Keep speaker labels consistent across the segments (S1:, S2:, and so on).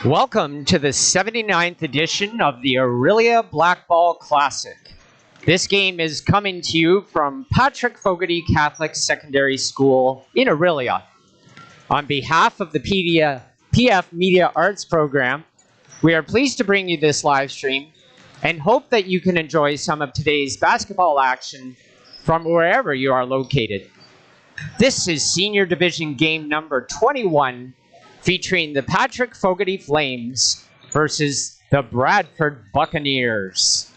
S1: Welcome to the 79th edition of the Aurelia Blackball Classic. This game is coming to you from Patrick Fogarty Catholic Secondary School in Aurelia. On behalf of the PF Media Arts Program, we are pleased to bring you this live stream and hope that you can enjoy some of today's basketball action from wherever you are located. This is Senior Division game number 21, featuring the Patrick Fogarty Flames versus the Bradford Buccaneers.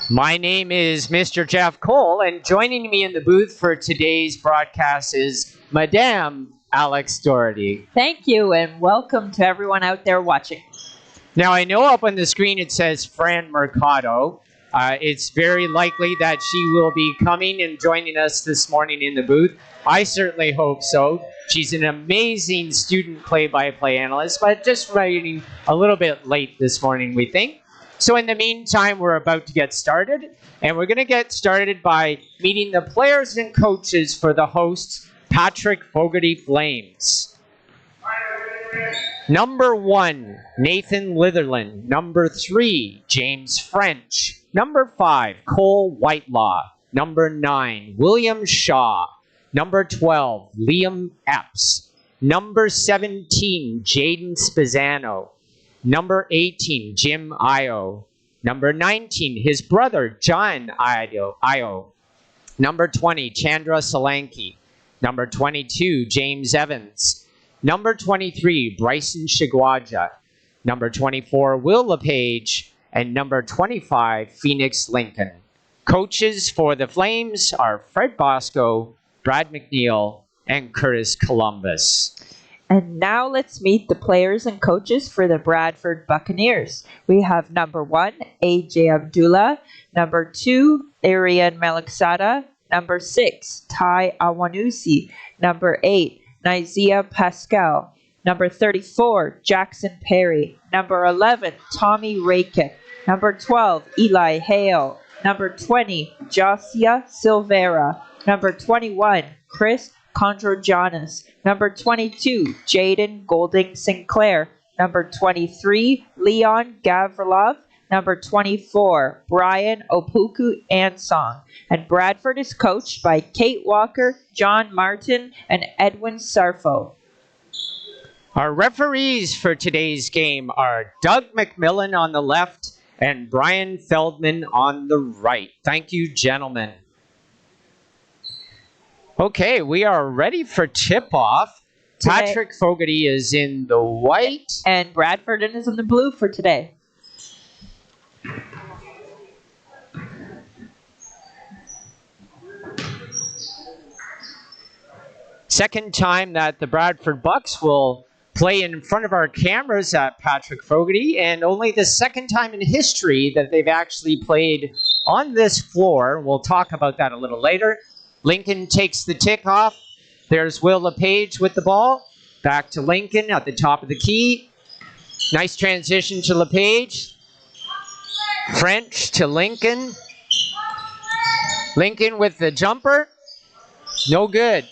S1: My name is Mr. Jeff Cole, and joining me in the booth for today's broadcast is Madame Alex Doherty.
S2: Thank you, and welcome to everyone out there watching.
S1: Now, I know up on the screen it says Fran Mercado. It's very likely that she will be coming and joining us this morning in the booth. I certainly hope so. She's an amazing student play-by-play analyst, but just running a little bit late this morning, we think. So in the meantime, we're about to get started, and we're going to get started by meeting the players and coaches for the hosts, Patrick Fogarty Flames. Number 1, Nathan Litherland. Number 3, James French. Number 5, Cole Whitelaw. Number 9, William Shaw. Number 12, Liam Epps. Number 17, Jaden Spizzano. Number 18, Jim Io. Number 19, his brother, John Io. Number 20, Chandra Solanki. Number 22, James Evans. Number 23, Bryson Shigwaja. Number 24, Will LePage. And number 25, Phoenix Lincoln. Coaches for the Flames are Fred Bosco, Brad McNeil, and Curtis Columbus.
S2: And now let's meet the players and coaches for the Bradford Buccaneers. We have number 1, AJ Abdullah. Number 2, Arian Meliksada. Number 6, Ty Awanusi. Number 8, Nizia Pascal. Number 34, Jackson Perry. Number 11, Tommy Rakic. Number 12, Eli Hale. Number 20, Josia Silvera. Number 21, Chris Condrogiannis. Number 22, Jaden Golding Sinclair. Number 23, Leon Gavrilov. Number 24, Brian Opuku Ansong. And Bradford is coached by Kate Walker, John Martin, and Edwin Sarfo.
S1: Our referees for today's game are Doug McMillan on the left and Brian Feldman on the right. Thank you, gentlemen. Okay, we are ready for tip-off. Patrick Fogarty is in the white.
S2: And Bradford is in the blue for today.
S1: Second time that the Bradford Bucks will play in front of our cameras at Patrick Fogarty, and only the second time in history that they've actually played on this floor. We'll talk about that a little later. Lincoln takes the tick-off. There's Will LePage with the ball. Back to Lincoln at the top of the key. Nice transition to LePage. French to Lincoln. Lincoln with the jumper. No good.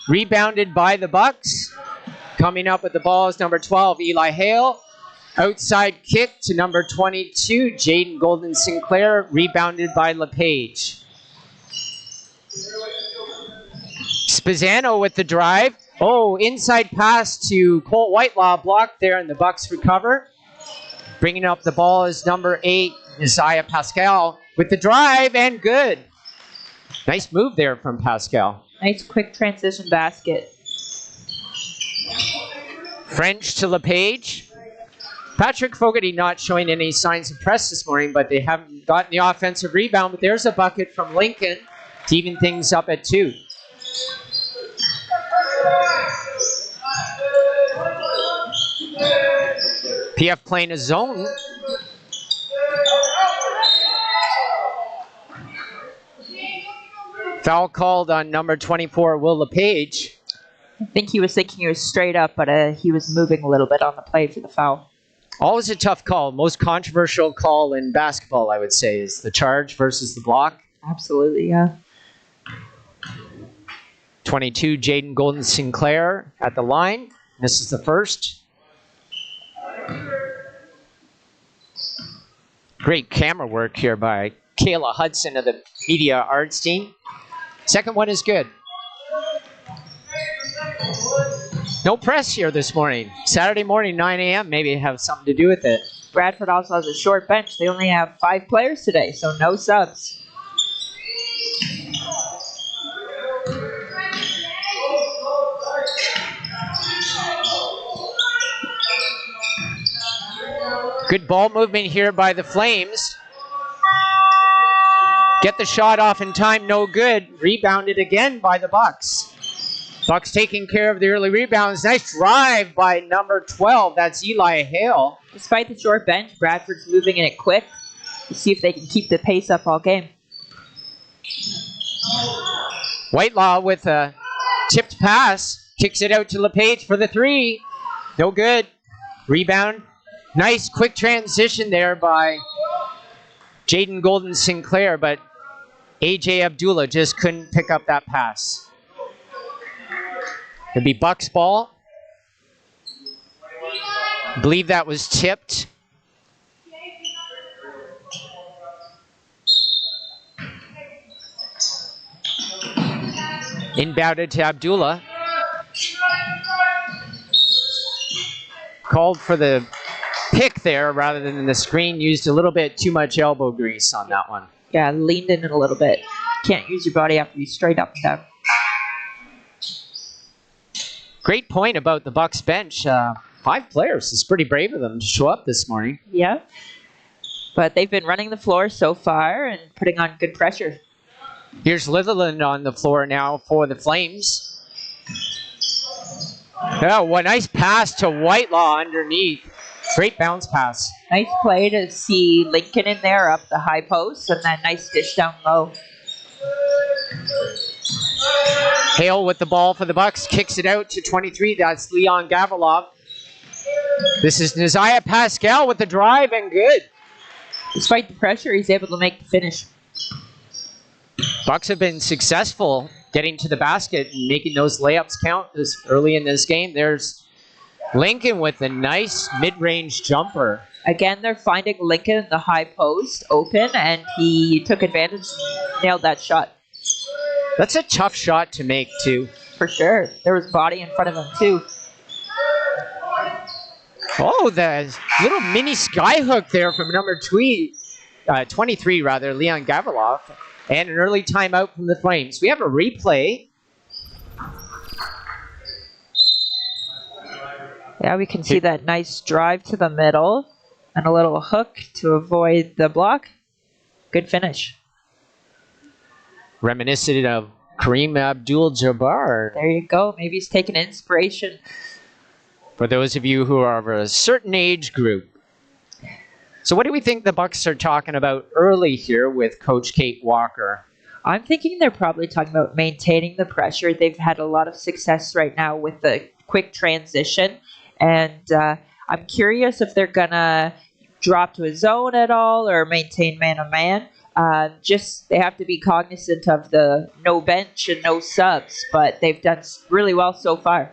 S1: Rebounded by the Bucks. Coming up with the ball is number 12, Eli Hale. Outside kick to number 22, Jaden Golden Sinclair. Rebounded by LePage. Spizzano with the drive. Oh, inside pass to Colt Whitelaw, blocked there, and the Bucks recover. Bringing up the ball is number 8, Isaiah Pascal with the drive, and good. Nice move there from Pascal.
S2: Nice quick transition basket.
S1: French to LePage. Patrick Fogarty not showing any signs of press this morning, but they haven't gotten the offensive rebound. But there's a bucket from Lincoln to even things up at 2. PF playing a zone. Foul called on number 24, Will LePage.
S2: I think he was thinking he was straight up, but he was moving a little bit on the play for the foul.
S1: Always a tough call. Most controversial call in basketball, I would say, is the charge versus the block.
S2: Absolutely, yeah.
S1: 22, Jaden Golden Sinclair at the line. This is the first. Great camera work here by Kayla Hudson of the Media Arts team. Second one is good. No press here this morning. Saturday morning, 9 a.m. Maybe have something to do with it.
S2: Bradford also has a short bench. They only have 5 players today, so no subs.
S1: Good ball movement here by the Flames. Get the shot off in time, no good. Rebounded again by the Bucks. Bucks taking care of the early rebounds. Nice drive by number 12. That's Eli Hale.
S2: Despite the short bench, Bradford's moving in it quick to see if they can keep the pace up all game.
S1: Whitelaw with a tipped pass. Kicks it out to LePage for the 3. No good. Rebound. Nice quick transition there by Jaden Golden Sinclair, but A.J. Abdullah just couldn't pick up that pass. It'd be Bucks ball. I believe that was tipped. Inbounded to Abdullah. Called for the pick there rather than the screen. Used a little bit too much elbow grease on that one.
S2: Yeah, leaned in it a little bit. Can't use your body after you straight up and down.
S1: Great point about the Bucks bench. 5 players. It's pretty brave of them to show up this morning.
S2: Yeah, but they've been running the floor so far and putting on good pressure.
S1: Here's Litherland on the floor now for the Flames. Oh, what a nice pass to Whitelaw underneath. Great bounce pass.
S2: Nice play to see Lincoln in there up the high post, and then nice dish down low.
S1: Hale with the ball for the Bucks. Kicks it out to 23. That's Leon Gavrilov. This is Naziah Pascal with the drive, and good.
S2: Despite the pressure, he's able to make the finish.
S1: Bucks have been successful getting to the basket and making those layups count this early in this game. There's Lincoln with a nice mid-range jumper.
S2: Again, they're finding Lincoln in the high post open, and he took advantage and nailed that shot.
S1: That's a tough shot to make, too.
S2: For sure. There was body in front of him, too.
S1: Oh, the little mini skyhook there from number 23, Leon Gavrilov. And an early timeout from the Flames. We have a replay.
S2: Yeah, we can see that nice drive to the middle and a little hook to avoid the block. Good finish.
S1: Reminiscent of Kareem Abdul-Jabbar.
S2: There you go. Maybe he's taking inspiration.
S1: For those of you who are of a certain age group. So what do we think the Bucks are talking about early here with Coach Kate Walker?
S2: I'm thinking they're probably talking about maintaining the pressure. They've had a lot of success right now with the quick transition. And I'm curious if they're going to drop to a zone at all or maintain man-to-man. They have to be cognizant of the no bench and no subs, but they've done really well so far.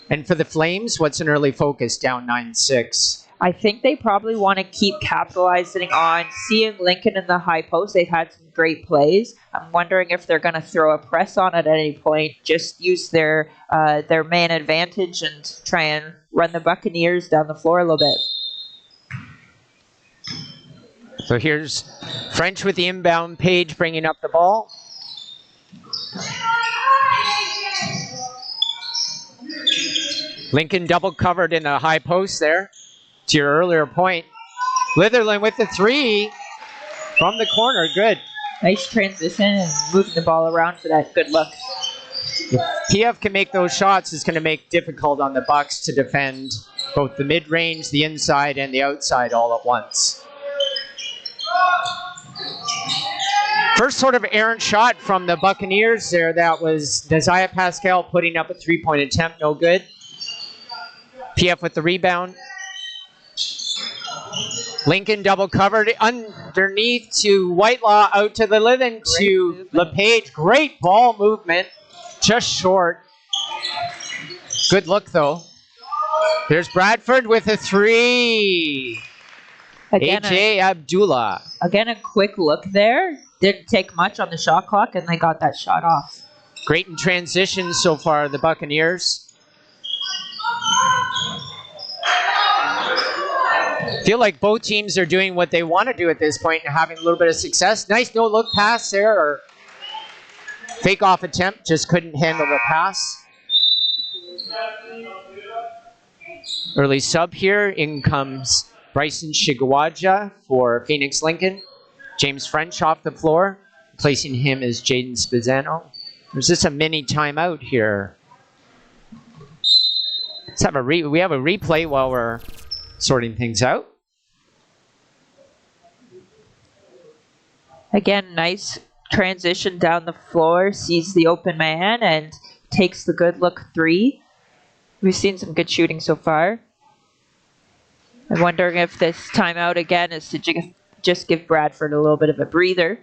S1: And for the Flames, what's an early focus down 9-6?
S2: I think they probably want to keep capitalizing on seeing Lincoln in the high post. They've had some great plays. I'm wondering if they're going to throw a press on it at any point, just use their man advantage and try and run the Buccaneers down the floor a little bit.
S1: So here's French with the inbound. Page bringing up the ball. Lincoln double covered in the high post there. To your earlier point. Litherland with the 3 from the corner. Good.
S2: Nice transition and moving the ball around for that good look.
S1: If PF can make those shots, it's going to make it difficult on the Bucks to defend both the mid-range, the inside, and the outside all at once. First sort of errant shot from the Buccaneers there. That was Naziah Pascal putting up a 3-point attempt. No good. PF with the rebound. Lincoln double covered underneath to Whitelaw, out to the Lithen to LePage. Great ball movement. just short. Good look, though. There's Bradford with a 3. A.J. Abdullah.
S2: Again, a quick look there. Didn't take much on the shot clock, and they got that shot off.
S1: Great in transition so far, the Buccaneers. Feel like both teams are doing what they want to do at this point and having a little bit of success. Nice no-look pass there, or fake-off attempt, just couldn't handle the pass. Early sub here. In comes Bryson Shigawaja for Phoenix Lincoln. James French off the floor. Placing him as Jaden Spizzano. There's just a mini timeout here. Let's have we have a replay while we're sorting things out.
S2: Again, nice transition down the floor. Sees the open man and takes the good look 3. We've seen some good shooting so far. I'm wondering if this timeout again is to just give Bradford a little bit of a breather.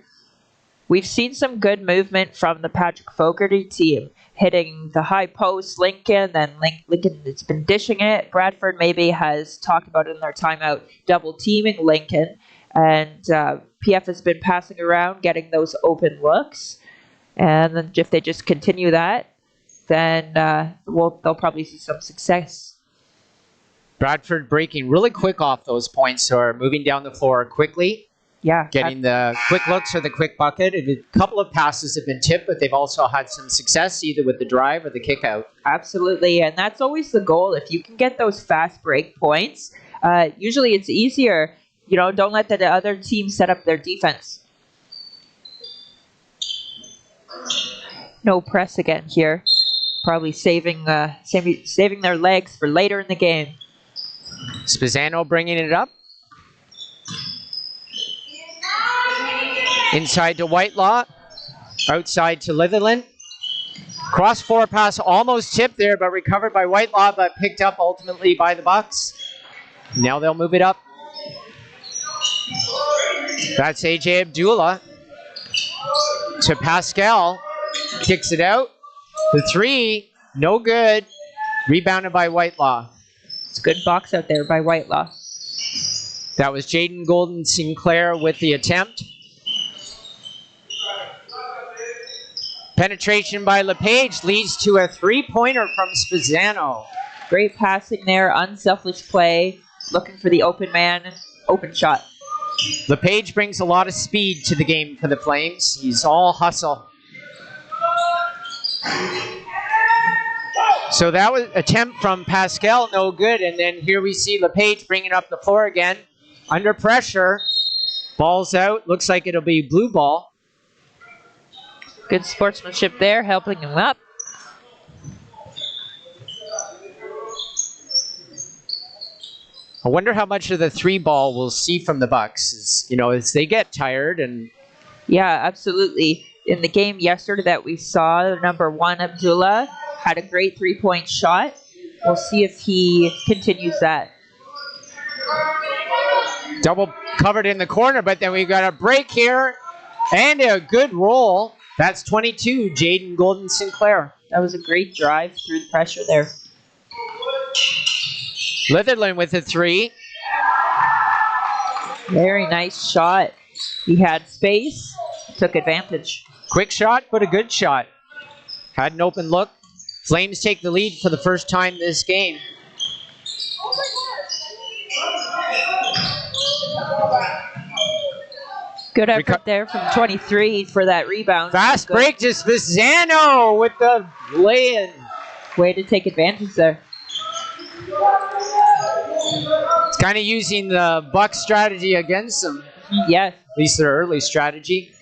S2: We've seen some good movement from the Patrick Fogarty team, hitting the high post, Lincoln, then Lincoln has been dishing it. Bradford maybe has talked about it in their timeout, double teaming Lincoln, and PF has been passing around, getting those open looks. And then if they just continue that, then they'll probably see some success.
S1: Bradford breaking really quick off those points, or moving down the floor quickly.
S2: Yeah.
S1: Getting the quick looks or the quick bucket. A couple of passes have been tipped, but they've also had some success either with the drive or the kick out.
S2: Absolutely, and that's always the goal. If you can get those fast break points, usually it's easier. You know, don't let the other team set up their defense. No press again here. Probably saving their legs for later in the game.
S1: Spizzano bringing it up. Inside to Whitelaw. Outside to Litherland. Cross-floor pass almost tipped there, but recovered by Whitelaw, but picked up ultimately by the Bucks. Now they'll move it up. That's A.J. Abdullah to Pascal. Kicks it out. The 3, no good. Rebounded by Whitelaw.
S2: It's a good box out there by Whitelaw.
S1: That was Jaden Golden Sinclair with the attempt. Penetration by LePage leads to a 3-pointer from Spizzano.
S2: Great passing there, unselfish play, looking for the open man, open shot.
S1: LePage brings a lot of speed to the game for the Flames. He's all hustle. So that was attempt from Pascal, no good. And then here we see LePage bringing up the floor again. Under pressure. Ball's out. Looks like it'll be blue ball.
S2: Good sportsmanship there, helping him up.
S1: I wonder how much of the 3 ball we'll see from the Bucks, as they get tired. And
S2: yeah, absolutely. In the game yesterday that we saw, number 1 Abdullah had a great 3-point shot. We'll see if he continues that.
S1: Double covered in the corner, but then we've got a break here and a good roll. That's 22, Jaden Golden Sinclair.
S2: That was a great drive through the pressure there.
S1: Litherland with a 3.
S2: Very nice shot. He had space, took advantage.
S1: Quick shot, but a good shot. Had an open look. Flames take the lead for the first time this game.
S2: Good effort there from 23 for that rebound.
S1: Fast break to Spizzano with the lay-in.
S2: Way to take advantage there.
S1: It's kind of using the Bucks strategy against them.
S2: Yes.
S1: At least their early strategy.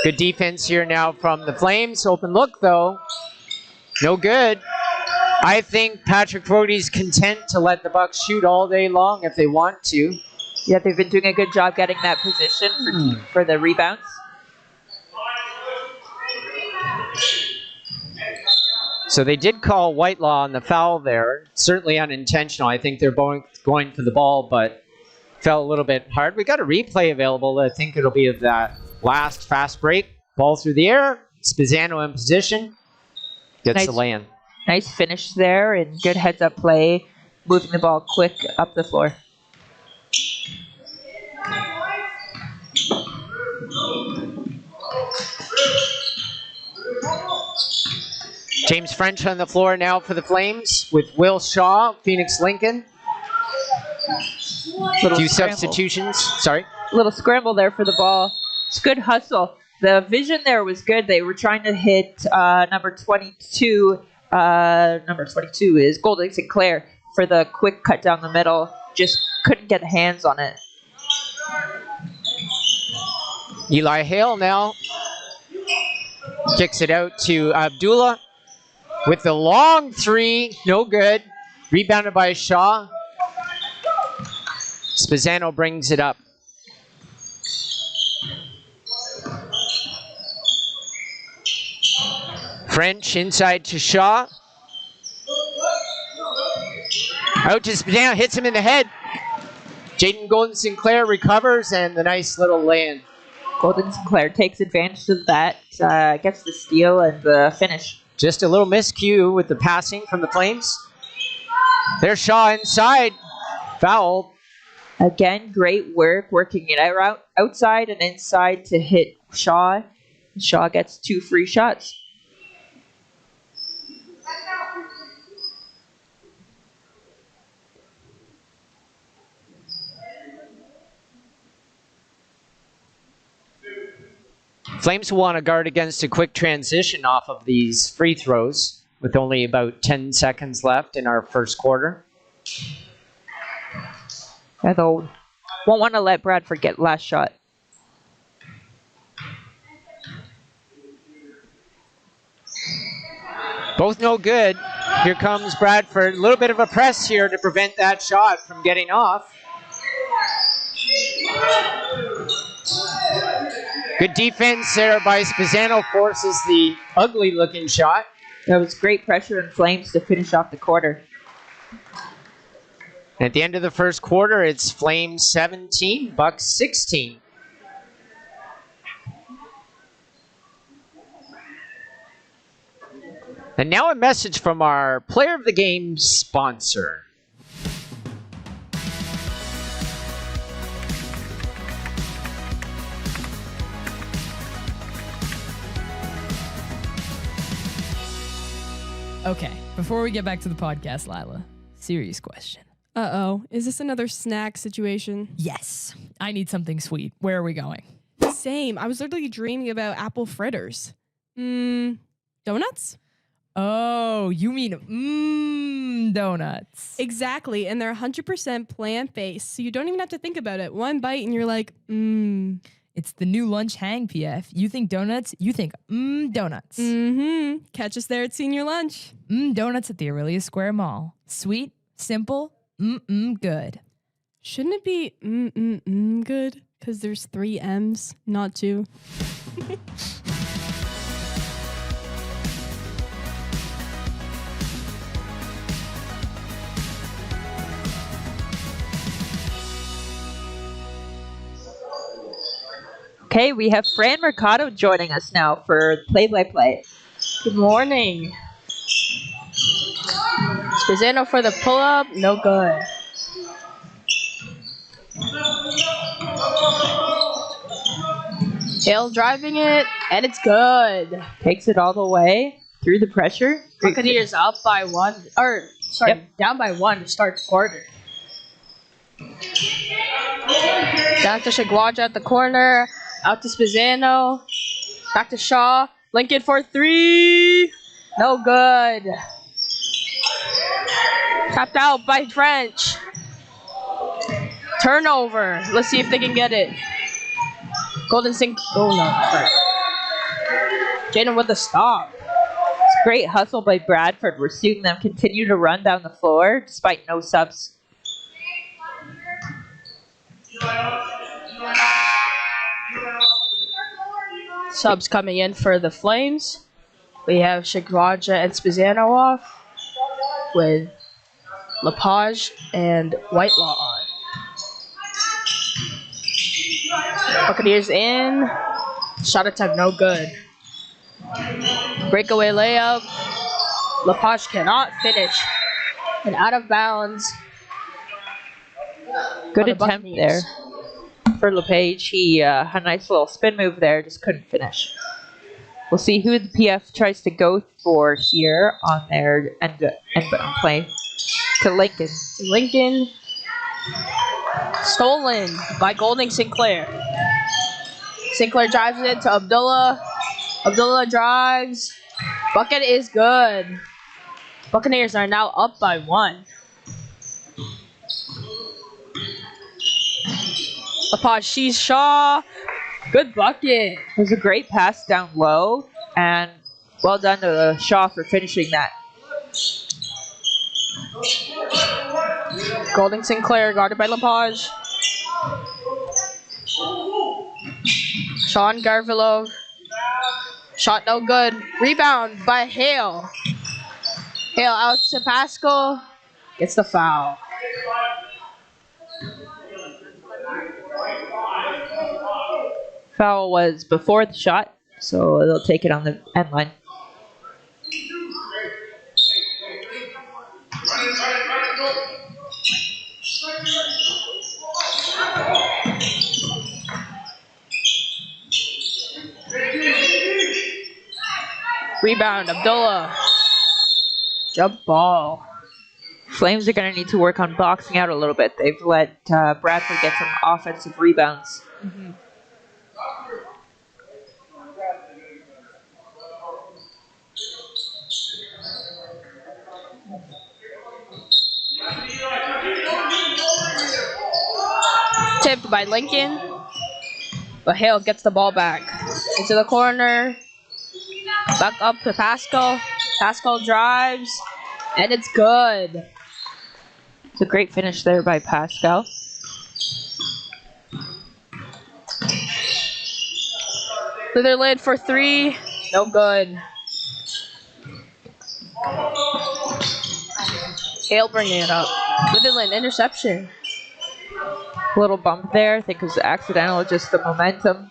S1: Good defense here now from the Flames. Open look, though. No good. I think Patrick Fogarty's content to let the Bucks shoot all day long if they want to.
S2: Yeah, they've been doing a good job getting that position for the rebounds.
S1: So they did call Whitelaw on the foul there. Certainly unintentional. I think they're going for the ball, but fell a little bit hard. We got a replay available. I think it'll be of that last fast break. Ball through the air. Spizzano in position. Gets the lay-in.
S2: Nice finish there and good heads-up play, moving the ball quick up the floor.
S1: James French on the floor now for the Flames with Will Shaw, Phoenix Lincoln. Few substitutions. Sorry.
S2: Little scramble there for the ball. It's good hustle. The vision there was good. They were trying to hit number 22. Number 22 is Golden Sinclair for the quick cut down the middle. Just couldn't get hands on it.
S1: Eli Hale now kicks it out to Abdullah with the long three. No good. Rebounded by Shaw. Spezzano brings it up. French inside to Shaw. Out to Spezzano, hits him in the head. Jaden Golden Sinclair recovers, and the nice little lay-in.
S2: Golden Sinclair takes advantage of that, gets the steal and the finish.
S1: Just a little miscue with the passing from the Flames. There's Shaw inside. Foul.
S2: Again, great work working it out outside and inside to hit Shaw. Shaw gets 2 free shots.
S1: Flames want to guard against a quick transition off of these free throws with only about 10 seconds left in our first quarter.
S2: Yeah, they'll won't want to let Bradford get last shot.
S1: Both no good. Here comes Bradford. A little bit of a press here to prevent that shot from getting off. Good defense there by Spezzano, forces the ugly-looking shot.
S2: That was great pressure and Flames to finish off the quarter.
S1: At the end of the first quarter, it's Flames 17, Bucks 16. And now a message from our Player of the Game sponsor.
S3: Okay, before we get back to the podcast, Lila, serious question.
S4: Uh-oh, is this another snack situation?
S3: Yes, I need something sweet. Where are we going?
S4: Same, I was literally dreaming about apple fritters. Donuts?
S3: Oh, you mean donuts.
S4: Exactly, and they're 100% plant-based, so you don't even have to think about it. One bite and you're like,
S3: It's the new lunch hang, PF. You think donuts, you think donuts.
S4: Catch us there at Senior Lunch.
S3: Donuts at the Aurelia Square Mall. Sweet, simple, good.
S4: Shouldn't it be good? Because there's 3 M's, not 2.
S2: Okay, we have Fran Mercado joining us now for play-by-play.
S5: Good morning. Spezzano for the pull-up, no good. Hale driving it, and it's good.
S2: Takes it all the way through the pressure.
S5: Buccaneers up by 1, down by 1 to start the quarter. Down to Shagwaja at the corner. Out to Spezzano. Back to Shaw. Lincoln for 3. No good. Tapped out by French. Turnover. Let's see if they can get it. Golden Sink. Oh no. Jaden with the stop.
S2: It's great hustle by Bradford. We're seeing them continue to run down the floor despite no subs.
S5: Subs coming in for the Flames. We have Shagwaja and Spezzano off with Lepage and Whitelaw on. Buccaneers in. Shot attempt no good. Breakaway layup. LaPage cannot finish. And out of bounds.
S2: Good
S5: for the
S2: attempt there
S5: Buccaneers.
S2: for LePage. He had a nice little spin move there, just couldn't finish. We'll see who the PF tries to go for here on their end play to Lincoln.
S5: Lincoln. Stolen by Golding Sinclair. Sinclair drives it to Abdullah. Abdullah drives. Bucket is good. Buccaneers are now up by 1. LaPage sees Shaw. Good bucket.
S2: It was a great pass down low, and well done to Shaw for finishing that.
S5: Golding Sinclair guarded by LaPage. Sean Garvilov. Shot no good. Rebound by Hale. Hale out to Pascal. Gets the foul.
S2: Foul was before the shot, so they'll take it on the end line.
S5: Rebound, Abdullah. Jump ball.
S2: Flames are going to need to work on boxing out a little bit. They've let Bradford get some offensive rebounds.
S5: Tipped by Lincoln. But Hale gets the ball back. Into the corner. Back up to Pascal. Pascal drives. And it's good.
S2: It's a great finish there by Pascal.
S5: Litherland for 3. No good. Hale bringing it up. Litherland interception.
S2: Little bump there. I think it was accidental, just the momentum.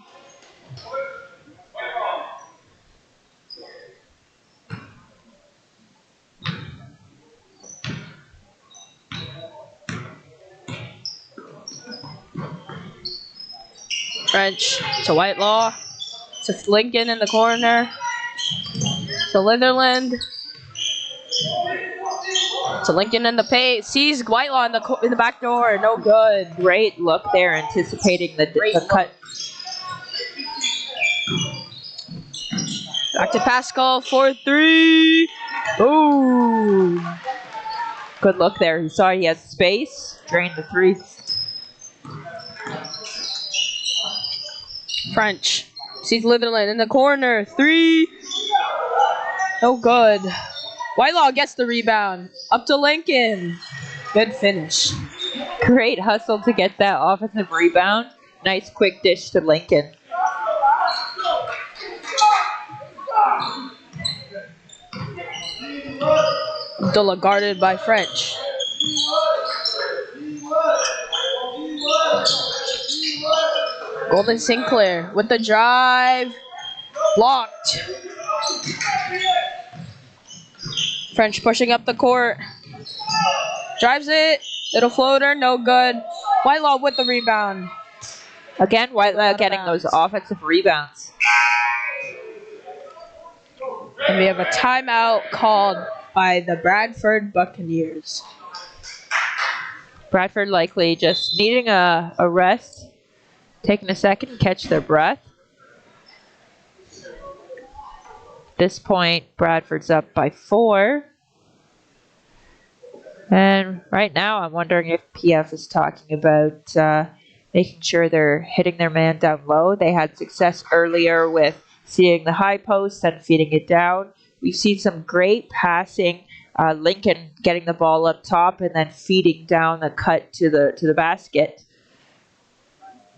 S5: French to Whitelaw. To Lincoln in the corner. To Litherland. To Lincoln in the paint. Sees Whitelaw in the back door. No good.
S2: Great look there, anticipating the cut.
S5: Back to Pascal for 3. Ooh.
S2: Good look there. He saw he had space. Drained the 3.
S5: French sees Litherland in the corner. 3. No good. Whitelaw gets the rebound. Up to Lincoln. Good finish.
S2: Great hustle to get that offensive rebound. Nice quick dish to Lincoln.
S5: Abdullah guarded by French. Golden Sinclair with the drive. Blocked. French pushing up the court. Drives it. Little floater. No good. Whitelaw with the rebound.
S2: Again, Whitelaw getting those offensive rebounds.
S5: And we have a timeout called by the Bradford Buccaneers.
S2: Bradford likely just needing a rest. Taking a second to catch their breath. At this point, Bradford's up by 4. And right now, I'm wondering if PF is talking about making sure they're hitting their man down low. They had success earlier with seeing the high post and feeding it down. We've seen some great passing. Lincoln getting the ball up top and then feeding down the cut to the basket.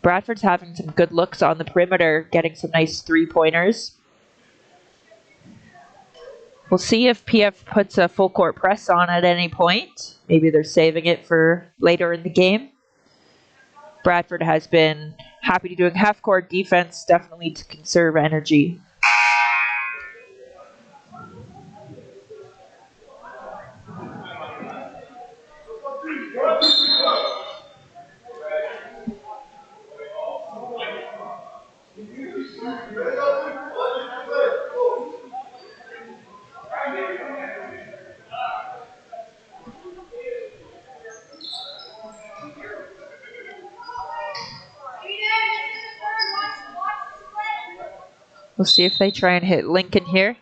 S2: Bradford's having some good looks on the perimeter, getting some nice 3-pointers. We'll see if PF puts a full court press on at any point. Maybe they're saving it for later in the game. Bradford has been happy to doing half court defense, definitely to conserve energy. We'll see if they try and hit Lincoln here.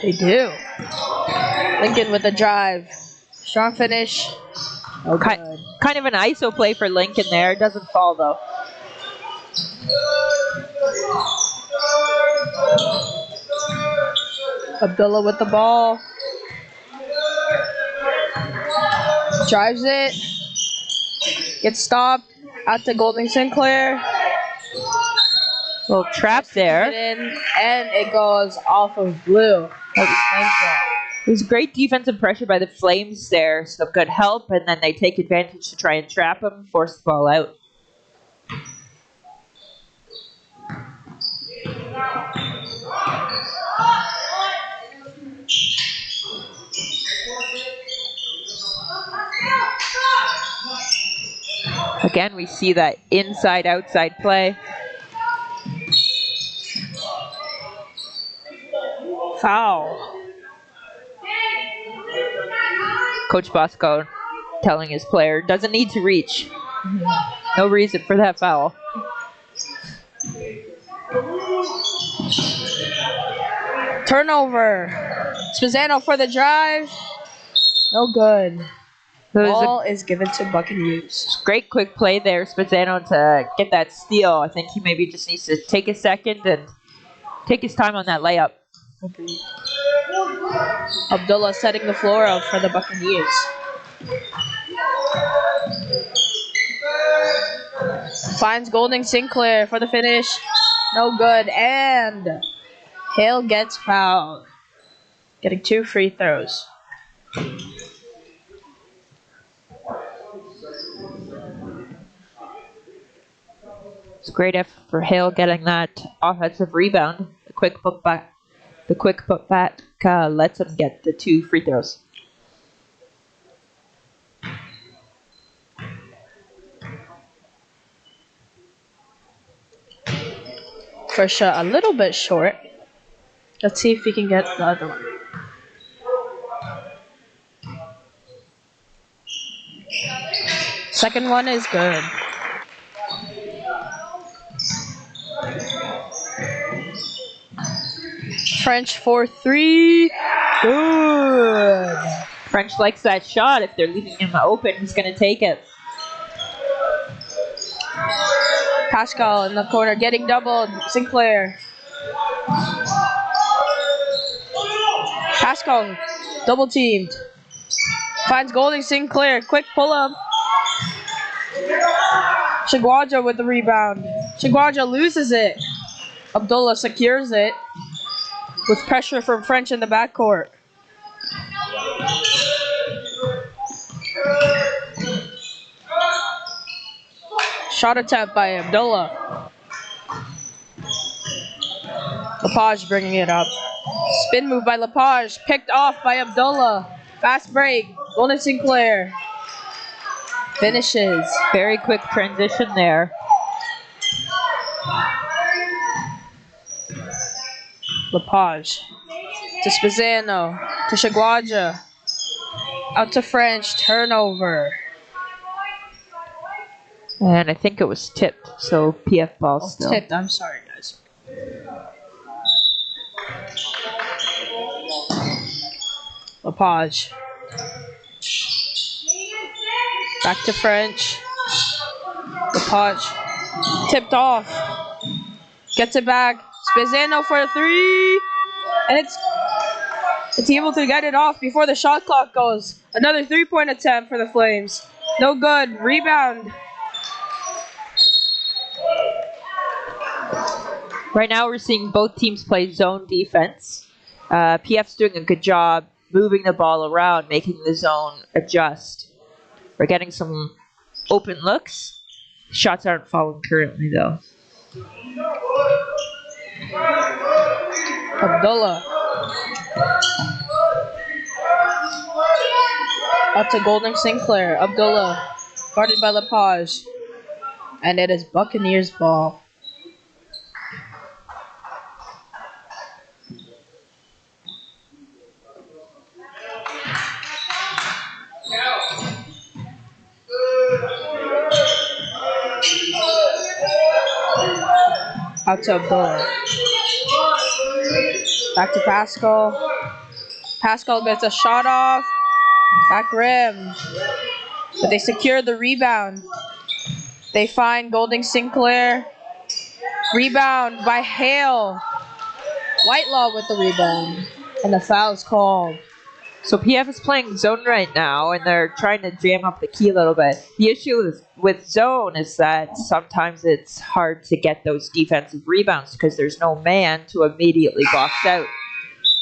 S5: They do. Lincoln with a drive. Strong finish. Oh, good.
S2: Kind of an ISO play for Lincoln there. Doesn't fall though.
S5: Abdullah with the ball. Drives it. Gets stopped. Out to Golding Sinclair.
S2: Little trap there.
S5: And it goes off of blue.
S2: It was great defensive pressure by the Flames there. Some good help, and then they take advantage to try and trap him, force the ball out. Again, we see that inside-outside play.
S5: Foul.
S2: Coach Bosco telling his player, doesn't need to reach. No reason for that foul.
S5: Turnover. Spezzano for the drive. No good. Ball is given to Buccaneers.
S2: Great quick play there, Spezzano, to get that steal. I think he maybe just needs to take a second and take his time on that layup.
S5: Abdullah setting the floor up for the Buccaneers. Finds Golding Sinclair for the finish. No good. And Hale gets fouled. Getting 2 free throws.
S2: It's a great effort for Hale getting that offensive rebound. The quick putback lets him get the 2 free throws.
S5: First shot a little bit short. Let's see if we can get the other one. Second one is good. French for 3. Good.
S2: French likes that shot. If they're leaving him open, he's going to take it.
S5: Pascal in the corner getting doubled. Sinclair. Pascal double teamed. Finds Golding Sinclair. Quick pull up. Chiguaja with the rebound. Chiguaja loses it. Abdullah secures it with pressure from French in the backcourt. Shot attempt by Abdullah. Lepage bringing it up. Spin move by Lepage. Picked off by Abdullah. Fast break. Golden Sinclair. Finishes.
S2: Very quick transition there.
S5: Lepage. To Spezzano. To Chiguaja. Out to French. Turnover.
S2: And I think it was tipped, so PF ball still.
S5: Tipped. I'm sorry, guys. Lepage. Back to French. Lepage. Tipped off. Gets it back. Spezzano for a 3. And it's able to get it off before the shot clock goes. Another 3-point attempt for the Flames. No good. Rebound.
S2: Right now we're seeing both teams play zone defense. PF's doing a good job moving the ball around, making the zone adjust. We're getting some open looks. Shots aren't falling currently though.
S5: Abdullah. Up to Golding Sinclair. Abdullah. Guarded by Lepage. And it is Buccaneers ball. Out to Abdullah. Back to Pascal. Pascal gets a shot off. Back rim. But they secure the rebound. They find Golding Sinclair. Rebound by Hale. Whitelaw with the rebound. And the foul's called.
S2: So PF is playing zone right now, and they're trying to jam up the key a little bit. The issue with zone is that sometimes it's hard to get those defensive rebounds because there's no man to immediately box out.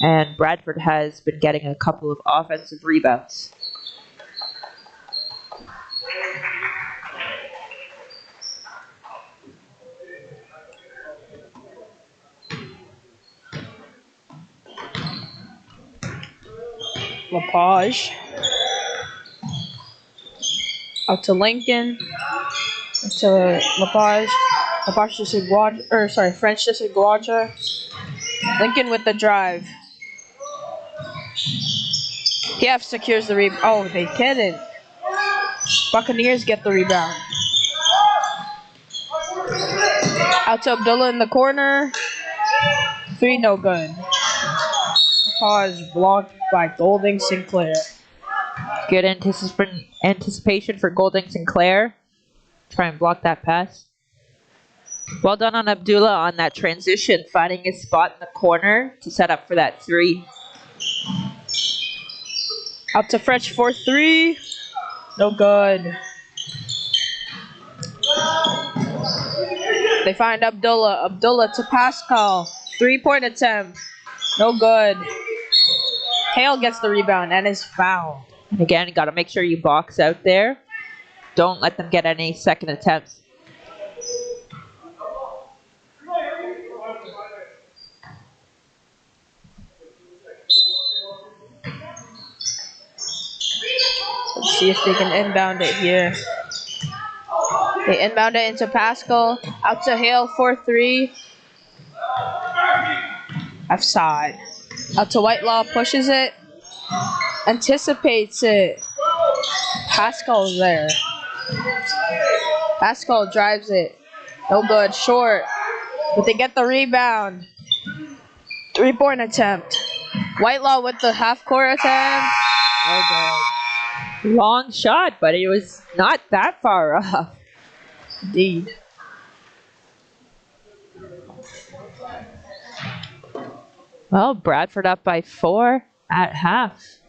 S2: And Bradford has been getting a couple of offensive rebounds.
S5: Lapage. Out to Lincoln. Out to Lapage. Lapage to Seguaja, French to Seguaja. Lincoln with the drive. PF secures the rebound. Oh, they couldn't. Buccaneers get the rebound. Out to Abdullah in the corner. 3, no good. Pause blocked by Golding Sinclair.
S2: Good anticipation for Golding Sinclair. Try and block that pass. Well done on Abdullah on that transition, finding his spot in the corner to set up for that 3.
S5: Out to French for 3. No good. They find Abdullah. Abdullah to Pascal. 3-point attempt. No good. Hale gets the rebound and is fouled.
S2: And again, you got to make sure you box out there. Don't let them get any second attempts.
S5: Let's see if they can inbound it here. They inbound it into Pascal. Out to Hale for 3. Offside. Out to Whitelaw, pushes it. Anticipates it. Pascal's there. Pascal drives it. No good, short. But they get the rebound. 3-point attempt. Whitelaw with the half-court attempt. No good.
S2: Long shot, but it was not that far off.
S5: Indeed.
S2: Well, Bradford up by 4 at half.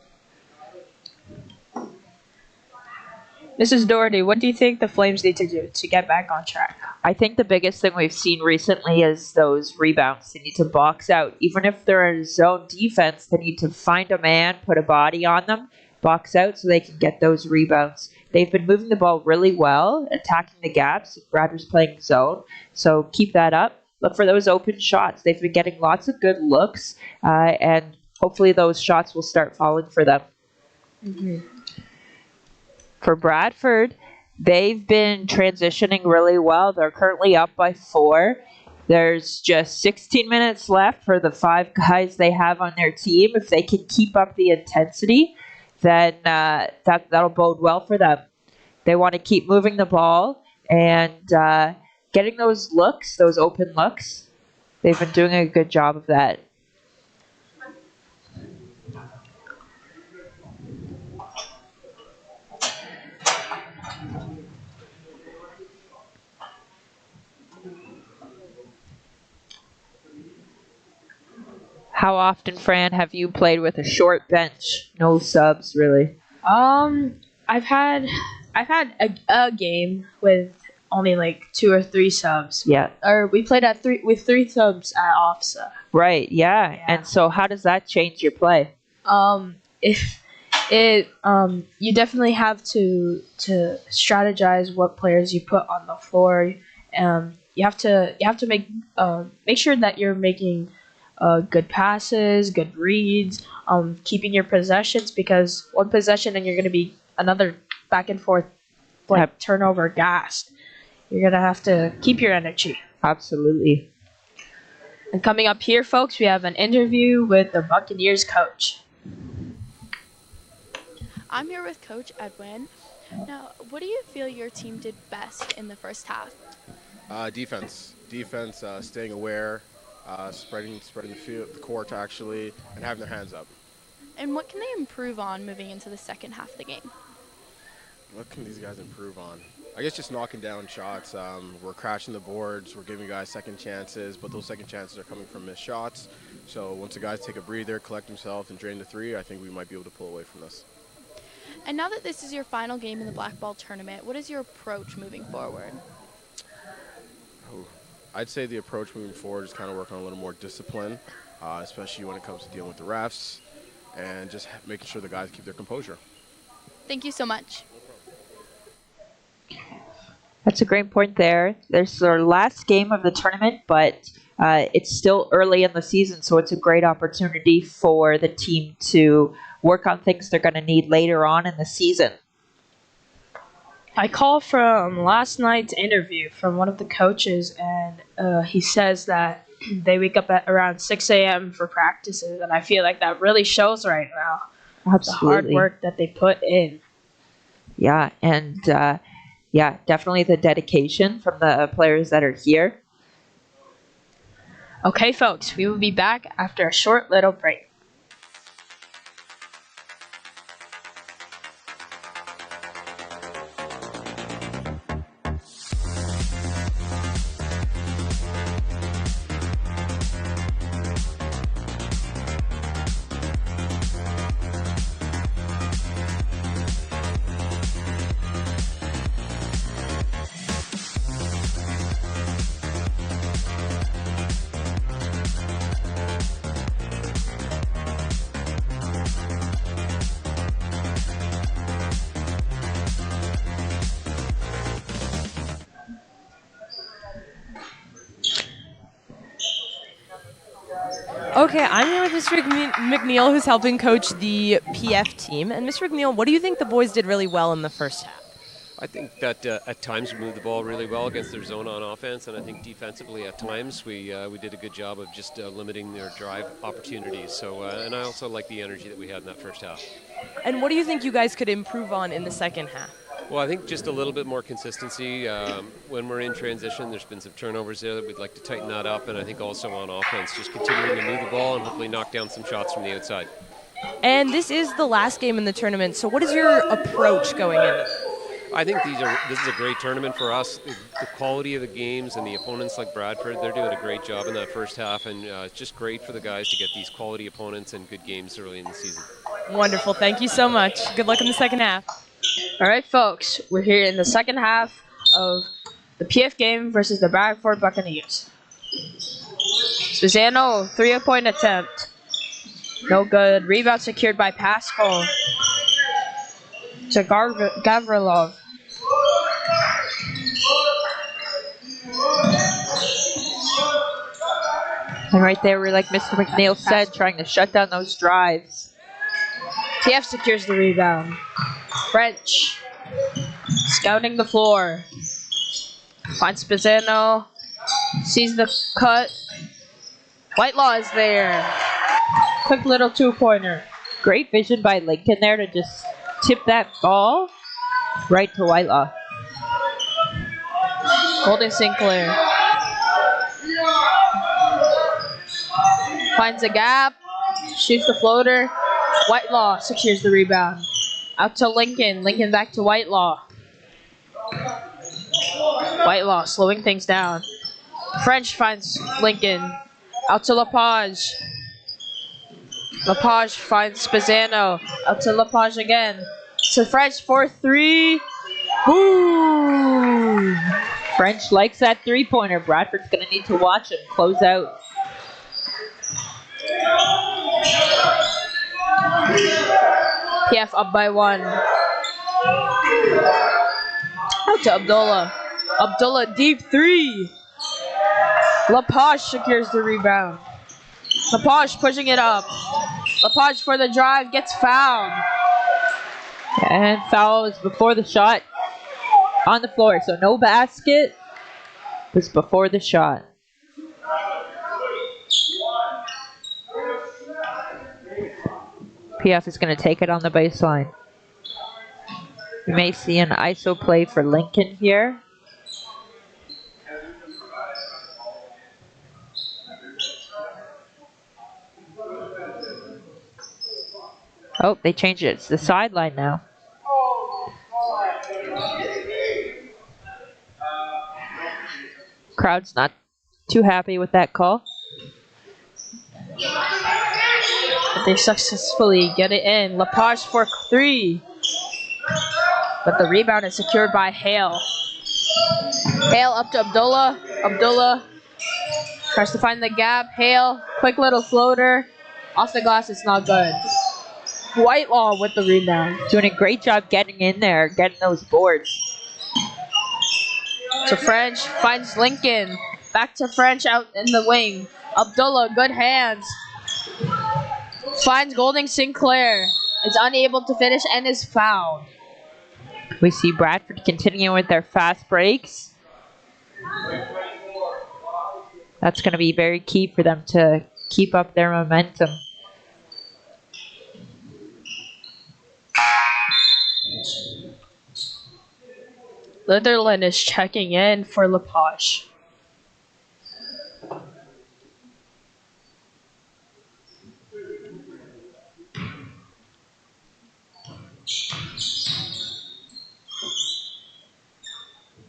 S5: Mrs. Doherty, what do you think the Flames need to do to get back on track?
S2: I think the biggest thing we've seen recently is those rebounds. They need to box out. Even if they're in zone defense, they need to find a man, put a body on them, box out so they can get those rebounds. They've been moving the ball really well, attacking the gaps. Bradford's playing zone, so keep that up. Look for those open shots. They've been getting lots of good looks, and hopefully those shots will start falling for them.
S5: Mm-hmm.
S2: For Bradford, they've been transitioning really well. They're currently up by 4. There's just 16 minutes left for the 5 guys they have on their team. If they can keep up the intensity, then that'll bode well for them. They want to keep moving the ball and getting those looks, those open looks. They've been doing a good job of that. How often, Fran, have you played with a short bench? No subs, really.
S5: I've had a game with only like 2 or 3 subs.
S2: Yeah.
S5: Or we played with 3 subs at OFSA.
S2: Right. Yeah. And so, how does that change your play?
S5: If it you definitely have to strategize what players you put on the floor. You have to make sure that you're making good passes, good reads, keeping your possessions, because one possession and you're going to be another back and forth turnover gassed. You're going to have to keep your energy.
S2: Absolutely.
S5: And coming up here, folks, we have an interview with the Buccaneers coach.
S6: I'm here with Coach Edwin. Now, what do you feel your team did best in the first half? Defense, staying aware, spreading the field, the court actually, and having their hands up.
S7: And what can they improve on moving into the second half of the game?
S6: What can these guys improve on? I guess just knocking down shots. We're crashing the boards. We're giving guys second chances, but those second chances are coming from missed shots. So once the guys take a breather, collect themselves, and drain the three, I think we might be able to pull away from this.
S7: And now that this is your final game in the black ball tournament, what is your approach moving forward?
S6: I'd say the approach moving forward is kind of working on a little more discipline, especially when it comes to dealing with the refs, and just making sure the guys keep their composure.
S7: Thank you so much.
S2: That's a great point there. There's our last game of the tournament, but it's still early in the season, so it's a great opportunity for the team to work on things they're going to need later on in the season.
S5: I call from last night's interview from one of the coaches, and he says that they wake up at around 6 a.m. for practices, and I feel like that really shows right now.
S2: Absolutely.
S5: The hard work that they put in.
S2: Yeah, and definitely the dedication from the players that are here.
S5: Okay, folks, we will be back after a short little break.
S4: Okay, I'm here with Mr. McNeil, who's helping coach the PF team. And Mr. McNeil, what do you think the boys did really well in the first half?
S8: I think that at times we moved the ball really well against their zone on offense, and I think defensively at times we did a good job of just limiting their drive opportunities. So, and I also like the energy that we had in that first half.
S4: And what do you think you guys could improve on in the second half?
S8: Well, I think just a little bit more consistency. When we're in transition, there's been some turnovers there that we'd like to tighten that up, and I think also on offense, just continuing to move the ball and hopefully knock down some shots from the outside.
S4: And this is the last game in the tournament, so what is your approach going in?
S8: I think this is a great tournament for us. The quality of the games and the opponents like Bradford, they're doing a great job in that first half, and it's just great for the guys to get these quality opponents and good games early in the season.
S4: Wonderful. Thank you so much. Good luck in the second half.
S5: All right, folks, we're here in the second half of the PF game versus the Bradford Buccaneers. Spizano, 3-point attempt. No good. Rebound secured by Pascal to Gavrilov.
S2: And right there, we're like Mr. McNeil said, trying to shut down those drives.
S5: TF secures the rebound. French scouting the floor. Finds Spizano. Sees the cut. Whitelaw is there. Quick little two-pointer.
S2: Great vision by Lincoln there to just tip that ball right to Whitelaw.
S5: Golden Sinclair. Finds a gap. Shoots the floater. Whitelaw secures the rebound. Out to Lincoln. Lincoln back to Whitelaw. Whitelaw slowing things down. French finds Lincoln. Out to Lepage. Lepage finds Spizano. Out to Lepage again. To French for three.
S2: Boom! French likes that three-pointer. Bradford's going to need to watch him close out.
S5: PF up by one. Out to Abdullah. Abdullah deep three. Lepage secures the rebound. Lepage pushing it up. Lepage for the drive, gets fouled.
S2: And foul is before the shot on the floor. So no basket. Was before the shot. PF is going to take it on the baseline. We may see an ISO play for Lincoln here. Oh, they changed it. It's the sideline now. Crowd's not too happy with that call.
S5: But they successfully get it in. Lepage for 3. But the rebound is secured by Hale. Hale up to Abdullah. Abdullah tries to find the gap. Hale, quick little floater. Off the glass, it's not good. Whitelaw with the rebound.
S2: Doing a great job getting in there, getting those boards.
S5: To French, finds Lincoln. Back to French out in the wing. Abdullah, good hands. Finds Golding Sinclair. Is unable to finish and is fouled.
S2: We see Bradford continuing with their fast breaks. That's going to be very key for them to keep up their momentum.
S5: Litherland is checking in for Lepage.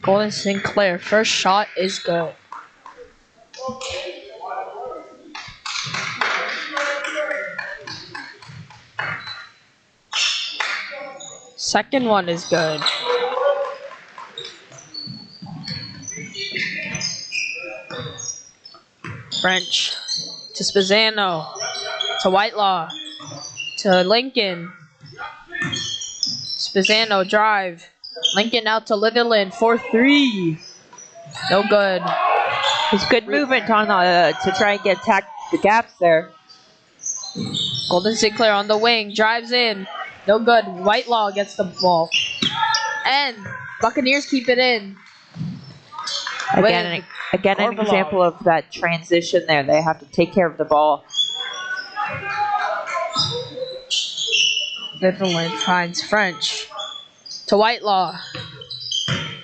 S5: Golden Sinclair, first shot is good. Second one is good. French to Spezzano, to Whitelaw, to Lincoln. Spezzano drive. Lincoln out to Litherland for 3. No good.
S2: It's good movement on to try and get attack the gaps there.
S5: Golden Sinclair on the wing, drives in. No good. Whitelaw gets the ball. And Buccaneers keep it in.
S2: Again, an example of that transition there. They have to take care of the ball.
S5: Litherland finds French to Whitelaw.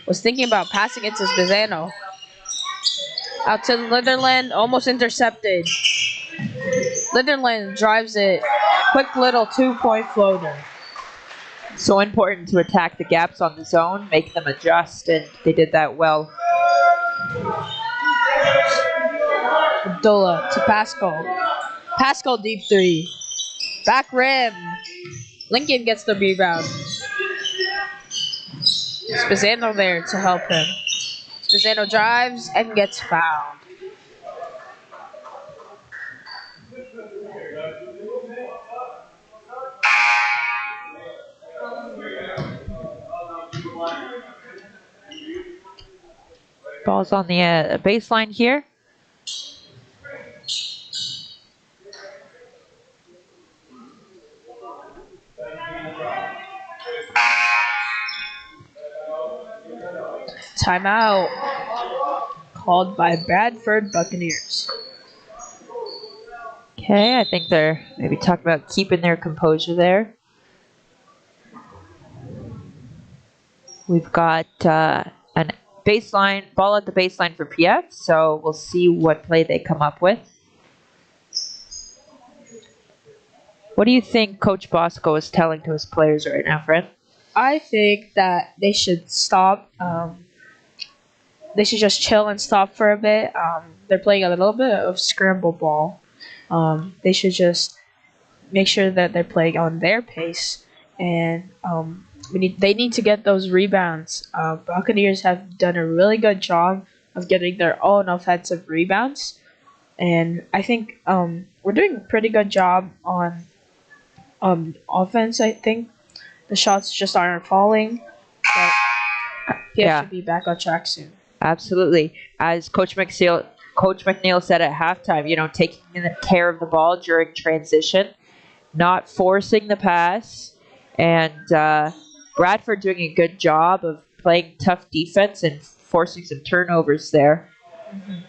S5: Was thinking about passing it to Spezzano. Out to Litherland, almost intercepted. Litherland drives it. Quick little 2-point floater.
S2: So important to attack the gaps on the zone, make them adjust, and they did that well.
S5: Abdullah to Pascal. Pascal deep 3. Back rim. Lincoln gets the rebound. Spezzano there to help him. Spezzano drives and gets fouled.
S2: Ball's on the baseline here.
S5: Timeout called by Bradford Buccaneers.
S2: Okay, I think they're maybe talking about keeping their composure there. We've got an baseline ball at the baseline for PF, so we'll see what play they come up with. What do you think Coach Bosco is telling to his players right now, Fred?
S5: I think that they should stop. They should just chill and stop for a bit. They're playing a little bit of scramble ball. They should just make sure that they're playing on their pace, and they need to get those rebounds. Buccaneers have done a really good job of getting their own offensive rebounds, and I think we're doing a pretty good job on offense. I think the shots just aren't falling, but PF should be back on track soon.
S2: Absolutely. As Coach McNeil said at halftime, taking care of the ball during transition, not forcing the pass, and Bradford doing a good job of playing tough defense and forcing some turnovers there. Mm-hmm.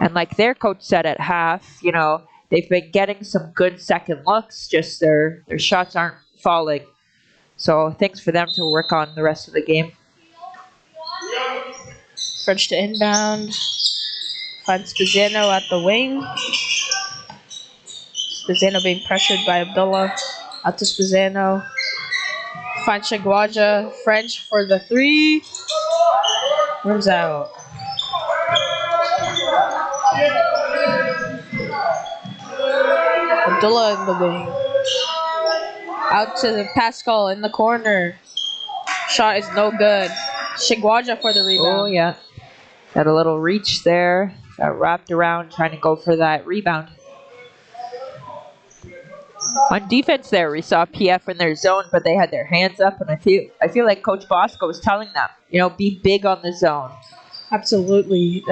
S2: And like their coach said at half, they've been getting some good second looks, just their shots aren't falling. So things for them to work on the rest of the game.
S5: French to inbound. Finds Spezzano at the wing. Spezzano being pressured by Abdullah. Out to Spezzano. Finds Shigwaja. French for the three. Rims out. Abdullah in the wing. Out to Pascal in the corner. Shot is no good. Shigwaja for the rebound.
S2: Oh, yeah. Got a little reach there. Got wrapped around trying to go for that rebound. On defense there, we saw PF in their zone, but they had their hands up, and I feel like Coach Bosco was telling them, be big on the zone.
S5: Absolutely.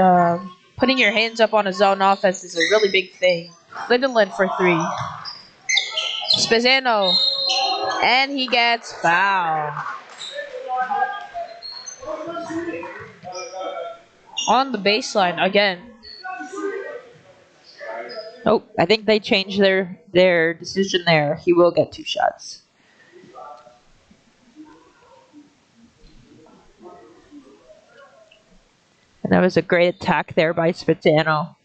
S5: Putting your hands up on a zone offense is a really big thing. Lindenland for three. Spezzano. And he gets fouled. On the baseline again.
S2: Oh, I think they changed their decision there. He will get 2 shots. And that was a great attack there by Spezzano.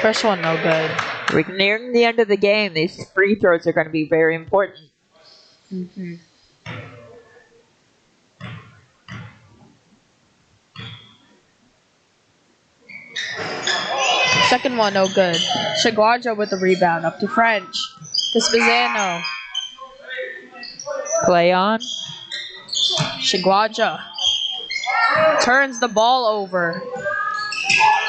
S5: First one, no good.
S2: We're nearing the end of the game. These free throws are going to be very important.
S5: Mm-hmm. Second one, no good. Shigwaja with the rebound. Up to French. To Spezzano.
S2: Play on.
S5: Shigwaja turns the ball over.